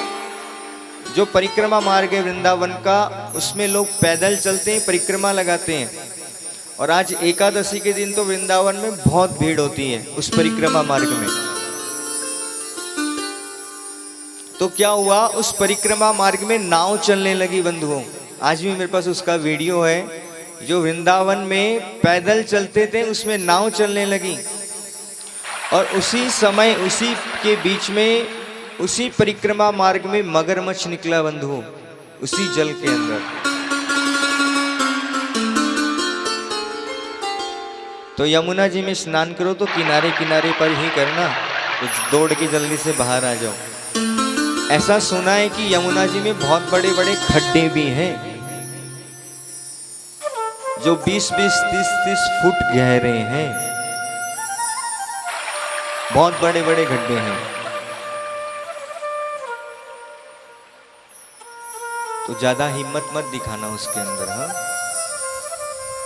जो परिक्रमा मार्ग है वृंदावन का, उसमें लोग पैदल चलते हैं, परिक्रमा लगाते हैं। और आज एकादशी के दिन तो वृंदावन में बहुत भीड़ होती है उस परिक्रमा मार्ग में। तो क्या हुआ, उस परिक्रमा मार्ग में नाव चलने लगी बंधुओं। आज भी मेरे पास उसका वीडियो है, जो वृंदावन में पैदल चलते थे उसमें नाव चलने लगी। और उसी समय, उसी के बीच में, उसी परिक्रमा मार्ग में मगरमच्छ निकला बंधुओं, उसी जल के अंदर। तो यमुना जी में स्नान करो तो किनारे किनारे पर ही करना, तो दौड़ के जल्दी से बाहर आ जाओ। ऐसा सुना है कि यमुना जी में बहुत बड़े बड़े खड्डे भी हैं, जो 20-20, 30-30 फुट गहरे हैं, बहुत बड़े बड़े गड्ढे हैं। तो ज्यादा हिम्मत मत दिखाना उसके अंदर। हाँ,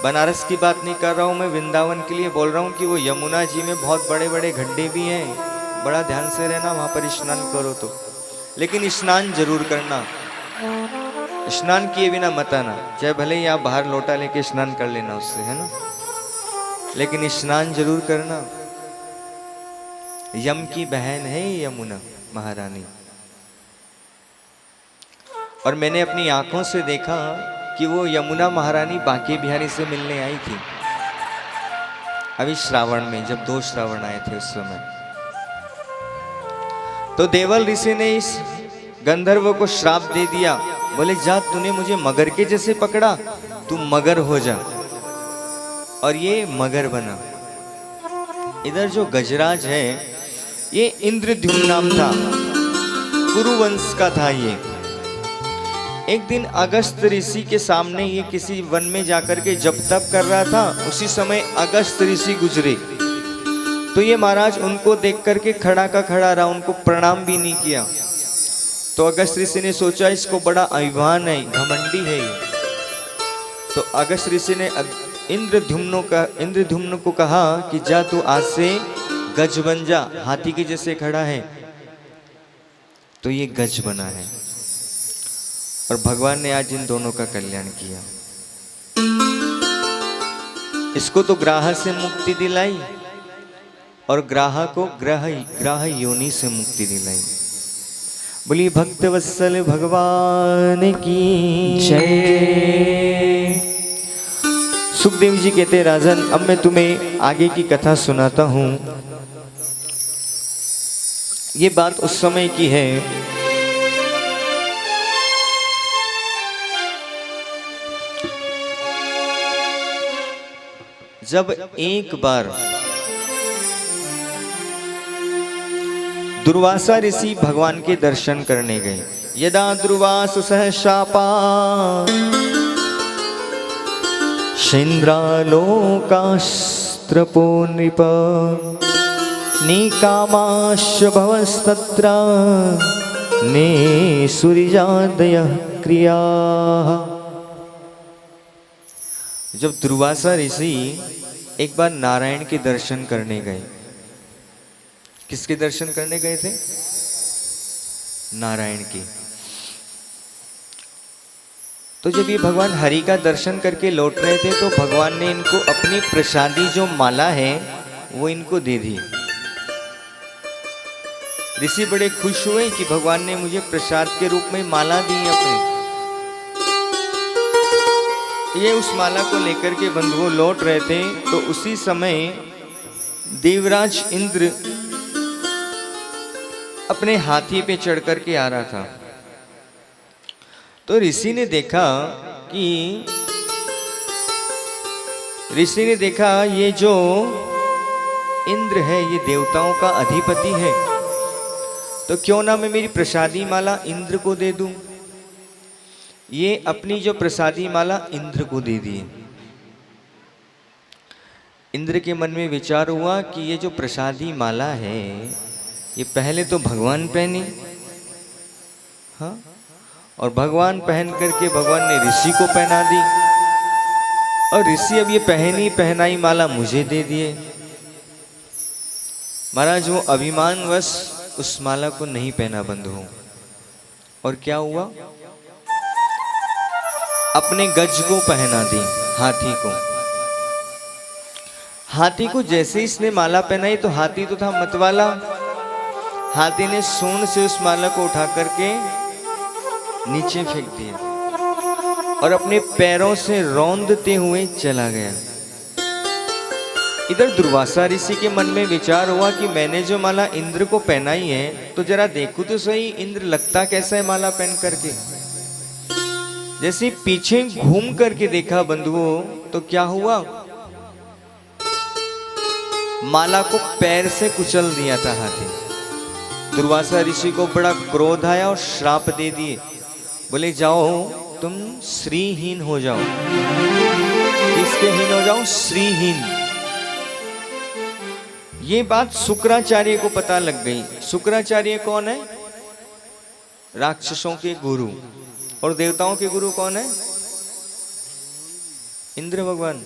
बनारस की बात नहीं कर रहा हूं मैं, वृंदावन के लिए बोल रहा हूं कि वो यमुना जी में बहुत बड़े बड़े गड्ढे भी हैं, बड़ा ध्यान से रहना वहां पर स्नान करो तो। लेकिन स्नान जरूर करना, स्नान किए बिना मत आना, चाहे भले ही आप बाहर लोटा लेके स्नान कर लेना उससे, है ना, लेकिन स्नान जरूर करना। यम की बहन है यमुना महारानी। और मैंने अपनी आंखों से देखा कि वो यमुना महारानी बांके बिहारी से मिलने आई थी अभी श्रावण में, जब 2 श्रावण आए थे उस समय। तो देवल ऋषि ने इस गंधर्व को श्राप दे दिया, बोले जा, तूने मुझे मगर के जैसे पकड़ा, तू मगर हो जा। और ये मगर बना। इधर जो गजराज है ये इंद्रद्युम्न नाम था, कुरुवंश का था ये। एक दिन अगस्त ऋषि के सामने ये किसी वन में जाकर के जब तप कर रहा था, उसी समय अगस्त ऋषि गुजरे। तो ये महाराज उनको देख करके खड़ा का खड़ा रहा, उनको प्रणाम भी नहीं किया। तो अगस्त ऋषि ने सोचा इसको बड़ा अभिमान है, घमंडी है ये। तो अगस्त ऋषि ने इंद्रद्युम्न को कहा कि जा तू आज से गज बन जा, हाथी के जैसे खड़ा है। तो ये गज बना है और भगवान ने आज इन दोनों का कल्याण किया। इसको तो ग्राह से मुक्ति दिलाई और ग्राह को ग्राह योनि से मुक्ति दिलाई। बोली भक्त वत्सल भगवान की जय। सुखदेव जी कहते हैं राजन, अब मैं तुम्हें आगे की कथा सुनाता हूं। ये बात उस समय की है जब एक बार दुर्वासा ऋषि भगवान के दर्शन करने गए। यदा दुर्वास सहशापा शेन्द्रालोकास्त्रपो नृप निकामाश्च भवस्तत्र ने सूर्यादयः क्रियाः। जब दुर्वासा ऋषि एक बार नारायण के दर्शन करने गए। किसके दर्शन करने गए थे? नारायण के। तो जब ये भगवान हरि का दर्शन करके लौट रहे थे तो भगवान ने इनको अपनी प्रसादी जो माला है वो इनको दे दी। ऋषि बड़े खुश हुए कि भगवान ने मुझे प्रसाद के रूप में माला दी अपनी। ये उस माला को लेकर के बंधुओं लौट रहे थे तो उसी समय देवराज इंद्र अपने हाथी पे चढ़ करके आ रहा था। तो ऋषि ने देखा ये जो इंद्र है ये देवताओं का अधिपति है, तो क्यों ना मैं मेरी प्रसादी माला इंद्र को दे दूं। ये अपनी जो प्रसादी माला इंद्र को दे दिए। इंद्र के मन में विचार हुआ कि ये जो प्रसादी माला है ये पहले तो भगवान पहनी, हाँ, और भगवान पहन करके भगवान ने ऋषि को पहना दी और ऋषि अब ये पहनाई माला मुझे दे दिए। महाराज वो अभिमानवश उस माला को नहीं पहना बंधुओं, और क्या हुआ, अपने गज को पहना दी हाथी को। हाथी को जैसे इसने माला पहनाई तो हाथी तो था मतवाला। हाथी ने सूंड से उस माला को उठा करके नीचे फेंक दिया और अपने पैरों से रौंदते हुए चला गया। इधर दुर्वासा ऋषि के मन में विचार हुआ कि मैंने जो माला इंद्र को पहनाई है तो जरा देखूं तो सही इंद्र लगता कैसा है माला पहन करके। जैसे पीछे घूम करके देखा बंधुओं तो क्या हुआ, माला को पैर से कुचल दिया था हाथी। दुर्वासा ऋषि को बड़ा क्रोध आया और श्राप दे दिए। बोले जाओ तुम श्रीहीन हो जाओ। किसके हीन हो जाओ? श्रीहीन। ये बात शुक्राचार्य को पता लग गई। शुक्राचार्य कौन है? राक्षसों के गुरु। और देवताओं के गुरु कौन है? इंद्र भगवान।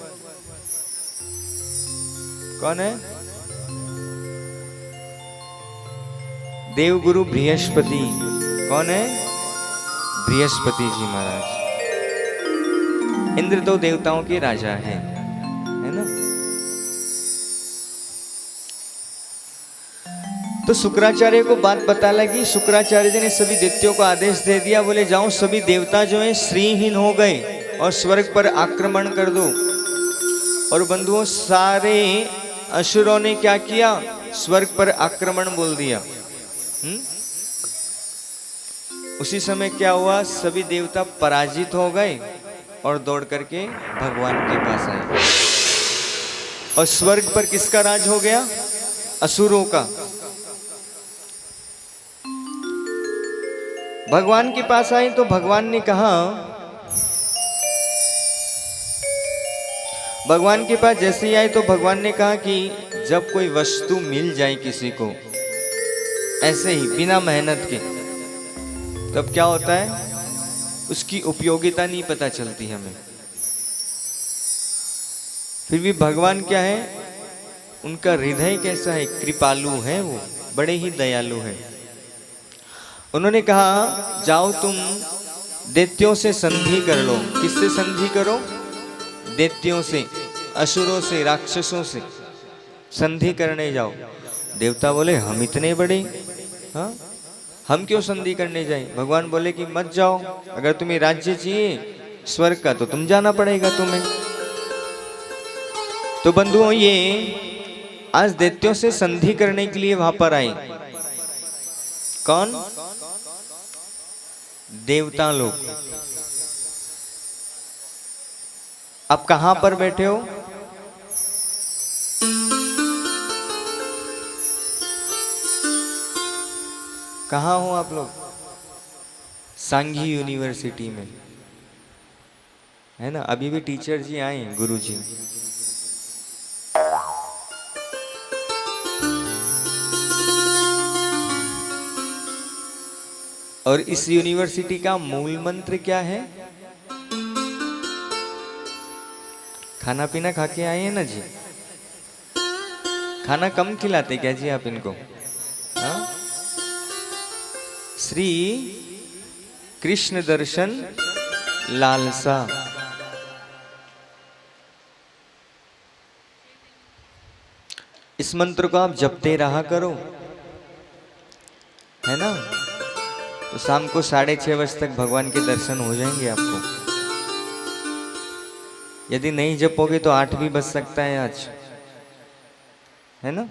कौन है? देवगुरु बृहस्पति। कौन है? बृहस्पति जी महाराज। इंद्र तो देवताओं के राजा है ना। तो शुक्राचार्य को बात पता लगी। शुक्राचार्य जी ने सभी दैत्यों को आदेश दे दिया, बोले जाओ सभी देवता जो हैं श्रीहीन हो गए और स्वर्ग पर आक्रमण कर दो। और बंधुओं सारे असुरों ने क्या किया? स्वर्ग पर आक्रमण बोल दिया। उसी समय क्या हुआ? सभी देवता पराजित हो गए और दौड़ करके भगवान के पास आए। और स्वर्ग पर किसका राज हो गया? असुरों का। भगवान के पास आई तो भगवान ने कहा, भगवान के पास जैसे ही आई तो भगवान ने कहा कि जब कोई वस्तु मिल जाए किसी को ऐसे ही बिना मेहनत के, तब क्या होता है, उसकी उपयोगिता नहीं पता चलती हमें। फिर भी भगवान क्या है, उनका हृदय कैसा है, कृपालु है, वो बड़े ही दयालु है। उन्होंने कहा जाओ तुम दैत्यों से संधि कर लो। किससे संधि करो? दैत्यों से, असुरों से, राक्षसों से संधि करने जाओ। देवता बोले हम इतने बड़े, हाँ हम क्यों संधि करने जाएं? भगवान बोले कि मत जाओ, अगर तुम्हें राज्य चाहिए स्वर्ग का तो तुम जाना पड़ेगा तुम्हें। तो बंधुओं ये आज दैत्यों से संधि करने के लिए वहां पर आए। कौन? देवता लोग। आप कहां पर बैठे हो? कहाँ हो आप लोग? सांघी यूनिवर्सिटी में, है ना? अभी भी टीचर जी आए, गुरु जी। और इस यूनिवर्सिटी का मूल मंत्र क्या है? खाना पीना खा के आए हैं ना जी? खाना कम खिलाते क्या जी आप इनको? हाँ? श्री कृष्ण दर्शन लालसा। इस मंत्र को आप जपते रहा करो, है ना? तो शाम को 6:30 बजे तक भगवान के दर्शन हो जाएंगे आपको। यदि नहीं जपोगे तो 8 भी बज सकता है आज, है ना?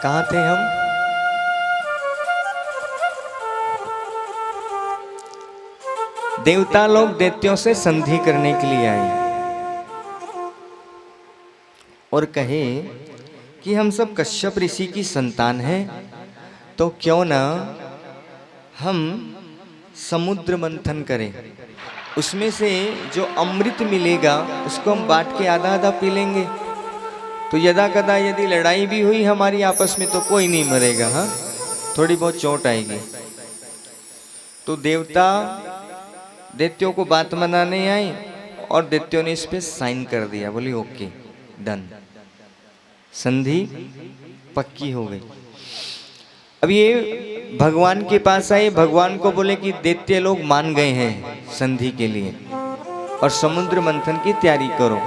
कहाँ थे हम? देवता लोग दैत्यों से संधि करने के लिए आए और कहे कि हम सब कश्यप ऋषि की संतान हैं, तो क्यों ना हम समुद्र मंथन करें, उसमें से जो अमृत मिलेगा उसको हम बांट के आधा आधा पी लेंगे। तो यदा कदा यदि लड़ाई भी हुई हमारी आपस में तो कोई नहीं मरेगा, हाँ थोड़ी बहुत चोट आएगी। तो देवता दैत्यों को बात मनाने आए और दैत्यों ने इस पे साइन कर दिया, बोली ओके डन, संधि पक्की हो गई। अब ये भगवान के पास आए, भगवान को बोले कि दैत्य लोग मान गए हैं संधि के लिए और समुद्र मंथन की तैयारी करो।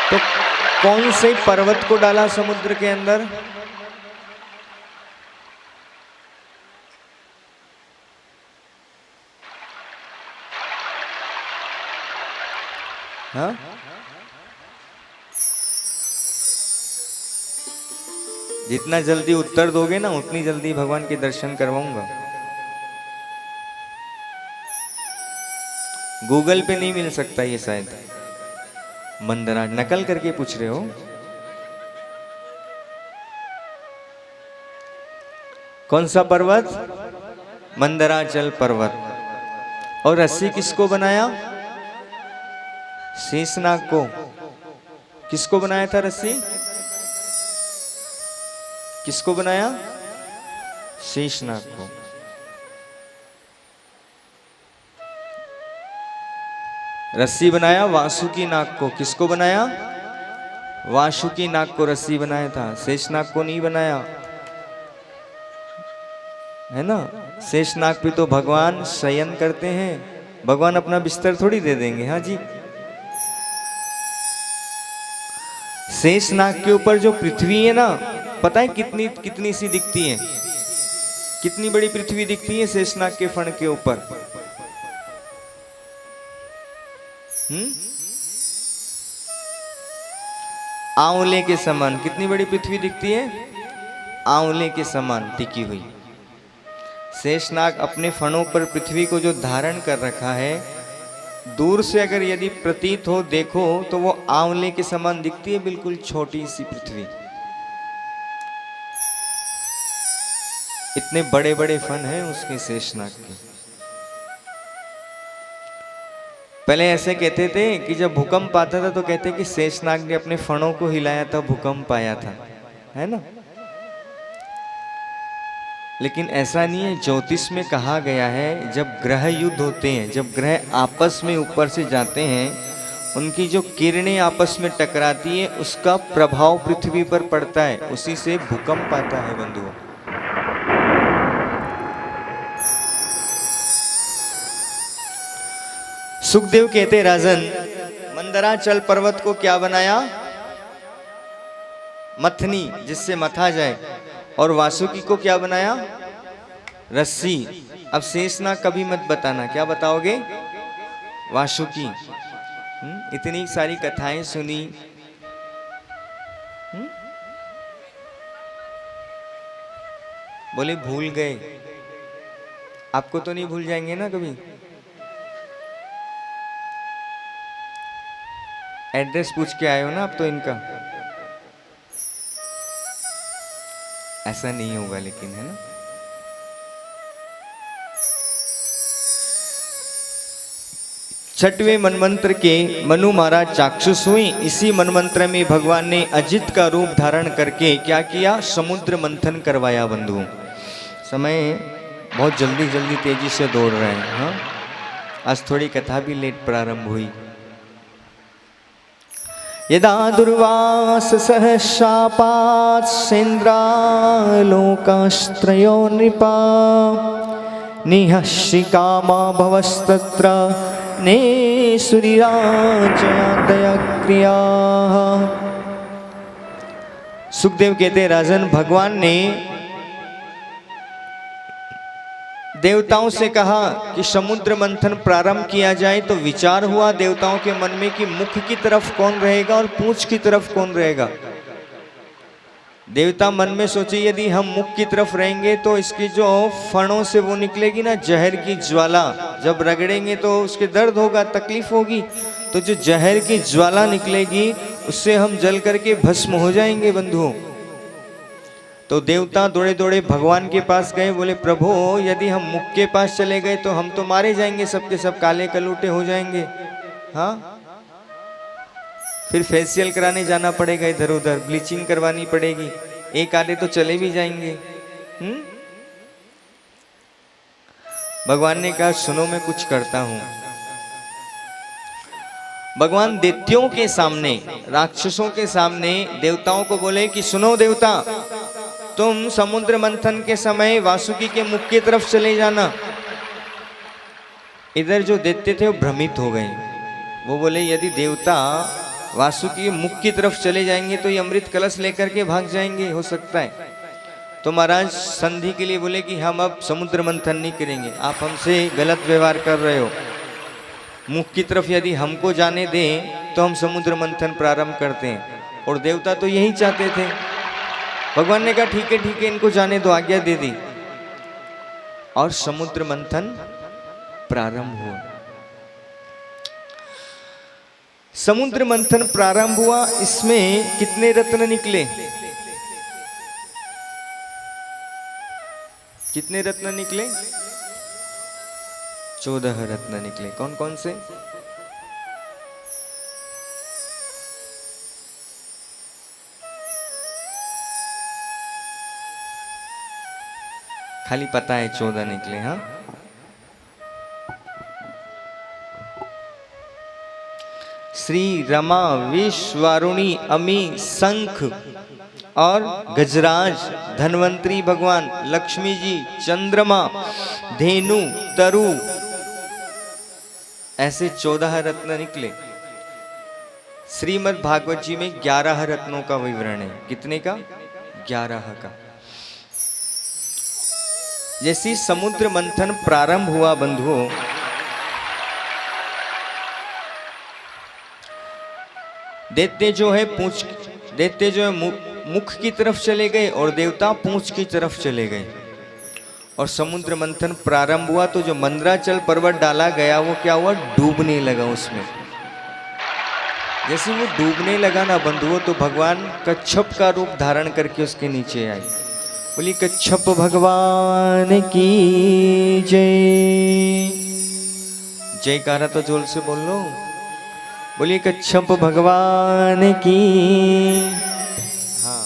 तो कौन से पर्वत को डाला समुद्र के अंदर? हाँ? जितना जल्दी उत्तर दोगे ना उतनी जल्दी भगवान के दर्शन करवाऊंगा। गूगल पे नहीं मिल सकता ये शायद, मंदराज नकल करके पूछ रहे हो। कौन सा पर्वत? मंदराचल पर्वत। और रस्सी किसको बनाया? शेषनाग को। किसको बनाया था रस्सी? किसको बनाया? शेषनाग को। रस्सी बनाया वासुकी नाग को। किसको बनाया? वासुकी नाग को रस्सी बनाया था, शेषनाग को नहीं बनाया, है ना? शेषनाग पे तो भगवान शयन करते हैं, भगवान अपना बिस्तर थोड़ी दे देंगे। हाँ जी, शेषनाग के ऊपर जो पृथ्वी है ना, पता है कितनी कितनी सी दिखती है? कितनी बड़ी पृथ्वी दिखती है शेषनाग के फण के ऊपर? आंवले के समान। कितनी बड़ी पृथ्वी दिखती है? आंवले के समान टिकी हुई। शेषनाग अपने फणों पर पृथ्वी को जो धारण कर रखा है, दूर से अगर यदि प्रतीत हो, देखो, तो वो आंवले के समान दिखती है, बिल्कुल छोटी सी पृथ्वी। इतने बड़े बड़े फन हैं उसके शेषनाग के। पहले ऐसे कहते थे कि जब भूकंप आता था तो कहते कि शेषनाग ने अपने फणों को हिलाया था, भूकंप आया था, है ना। लेकिन ऐसा नहीं है। ज्योतिष में कहा गया है जब ग्रह युद्ध होते हैं, जब ग्रह आपस में ऊपर से जाते हैं, उनकी जो किरणें आपस में टकराती है उसका प्रभाव पृथ्वी पर पड़ता है, उसी से भूकंप आता है बंधुओं। सुखदेव कहते राजन, मंदराचल पर्वत को क्या बनाया? मथनी, जिससे मथा जाए। और वासुकी को क्या बनाया? रस्सी। अब शेषनाग कभी मत बताना, क्या बताओगे? वासुकी। इतनी सारी कथाएं सुनी, बोले भूल गए। आपको तो नहीं भूल जाएंगे ना कभी? एड्रेस पूछ के आए हो ना आप तो इनका? ऐसा नहीं होगा लेकिन, है ना। छठवें मनमंत्र के मनु महाराज चाक्षुष हुई। इसी मनमंत्र में भगवान ने अजित का रूप धारण करके क्या किया? समुद्र मंथन करवाया बंधुओं। समय बहुत जल्दी जल्दी तेजी से दौड़ रहे हैं। हाँ, आज थोड़ी कथा भी लेट प्रारंभ हुई। यदा दुर्वास सहशापात् सेन्द्रालोकास्त्रयो नृपा निहश्रिकामा भवस्तत्र नेसुरिराजया क्रियाः। सुखदेव कहते राजन, भगवान ने देवताओं से कहा कि समुद्र मंथन प्रारंभ किया जाए, तो विचार हुआ देवताओं के मन में कि मुख की तरफ कौन रहेगा और पूंछ की तरफ कौन रहेगा। देवता मन में सोचे यदि हम मुख की तरफ रहेंगे तो इसकी जो फणों से वो निकलेगी ना जहर की ज्वाला, जब रगड़ेंगे तो उसके दर्द होगा, तकलीफ होगी, तो जो जहर की ज्वाला निकलेगी उससे हम जल करके भस्म हो जाएंगे बंधुओं। तो देवता दौड़े दौड़े भगवान के पास गए, बोले प्रभु यदि हम मुख के पास चले गए तो हम तो मारे जाएंगे, सबके सब काले कलूटे हो जाएंगे। हाँ, फिर फेशियल कराने जाना पड़ेगा, इधर उधर ब्लीचिंग करवानी पड़ेगी, एक आधे तो चले भी जाएंगे। भगवान ने कहा सुनो मैं कुछ करता हूं। भगवान दैत्यों के सामने, राक्षसों के सामने देवताओं को बोले कि सुनो देवता, तुम समुद्र मंथन के समय वासुकी के मुख की तरफ चले जाना। इधर जो दैत्य थे वो भ्रमित हो गए। वो बोले यदि देवता वासुकी के मुख की तरफ चले जाएंगे तो ये अमृत कलश लेकर के भाग जाएंगे, हो सकता है। तो महाराज संधि के लिए बोले कि हम अब समुद्र मंथन नहीं करेंगे, आप हमसे गलत व्यवहार कर रहे हो। मुख की तरफ यदि हमको जाने दें तो हम समुद्र मंथन प्रारंभ करते हैं। और देवता तो यही चाहते थे। भगवान ने कहा ठीक है, इनको जाने दो, आज्ञा दे दी। और समुद्र मंथन प्रारंभ हुआ। समुद्र मंथन प्रारंभ हुआ। इसमें कितने रत्न निकले? कितने रत्न निकले? 14 रत्न निकले। कौन कौन से? खाली पता है 14 निकले। हाँ, श्री रमा, विश्वारुणी, अमी, शंख और गजराज, धन्वंतरी भगवान, लक्ष्मी जी, चंद्रमा, धेनु, तरु, ऐसे 14 रत्न निकले। श्रीमद् भागवत जी में 11 रत्नों का विवरण है। कितने का? 11 का। जैसी समुद्र मंथन प्रारंभ हुआ बंधुओं, दैत्य जो है मुख की तरफ चले गए और देवता पूंछ की तरफ चले गए। और समुद्र मंथन प्रारंभ हुआ तो जो मंदराचल पर्वत डाला गया वो क्या हुआ, डूबने लगा उसमें। जैसे वो डूबने लगा ना बंधुओं, तो भगवान कच्छप का रूप धारण करके उसके नीचे आई। बोली कच्छप भगवान की जय। जयकारा तो जोर से बोल लो। बोली कच्छप भगवान की। हाँ,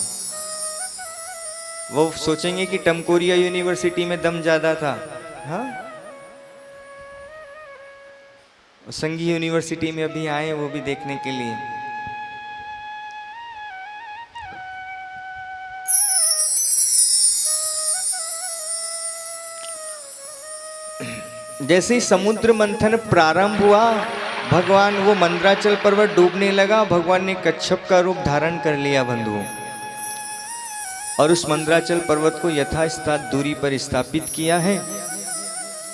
वो सोचेंगे कि टमकोरिया यूनिवर्सिटी में दम ज्यादा था। हाँ, संघी यूनिवर्सिटी में अभी आए वो भी देखने के लिए। जैसे ही समुद्र मंथन प्रारंभ हुआ, भगवान वो मंदराचल पर्वत डूबने लगा, भगवान ने कच्छप का रूप धारण कर लिया बंधुओं, और उस मंदराचल पर्वत को यथास्थात दूरी पर स्थापित किया है।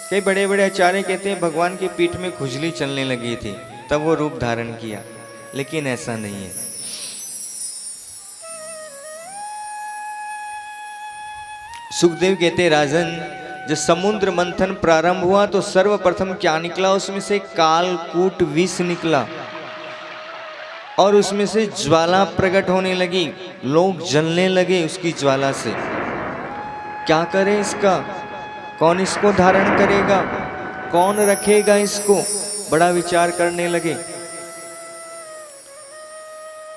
कई बड़े बड़े आचार्य कहते हैं भगवान की पीठ में खुजली चलने लगी थी, तब वो रूप धारण किया, लेकिन ऐसा नहीं है। सुखदेव कहते राजन, जब समुद्र मंथन प्रारंभ हुआ तो सर्वप्रथम क्या निकला, उसमें से कालकूट विष निकला और उसमें से ज्वाला प्रकट होने लगी, लोग जलने लगे उसकी ज्वाला से। क्या करे इसका, कौन इसको धारण करेगा, कौन रखेगा इसको, बड़ा विचार करने लगे।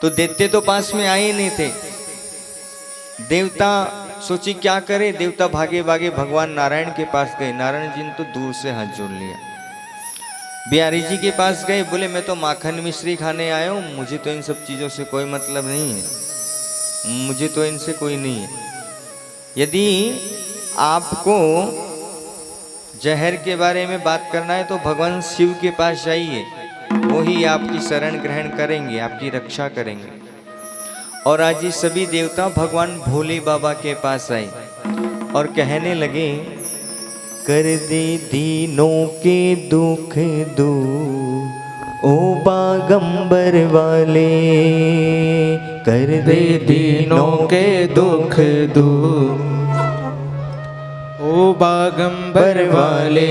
तो दैत्य तो पास में आए नहीं थे। देवता सोची क्या करे, देवता भागे भागे भगवान नारायण के पास गए। नारायण जी ने तो दूर से हाथ जोड़ लिया। बिहारी जी के पास गए, बोले मैं तो माखन मिश्री खाने आया हूँ, मुझे तो इन सब चीज़ों से कोई मतलब नहीं है, मुझे तो इनसे कोई नहीं है। यदि आपको जहर के बारे में बात करना है तो भगवान शिव के पास जाइए, वो ही आपकी शरण ग्रहण करेंगे, आपकी रक्षा करेंगे। और आज ये सभी देवता भगवान भोले बाबा के पास आए और कहने लगे, कर दे दीनों के दुख दूर ओ बागंबर वाले, कर दे दीनों के दुख दूर ओ बागंबर वाले।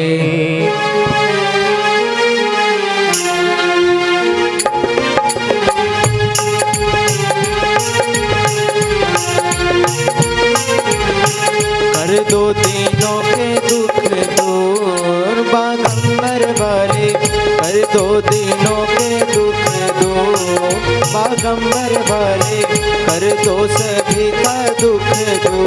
कर दो दीनों के दुख दूर बागंबर वाले, कर दो दीनों के दुख दूर बागंबर वाले, कर दो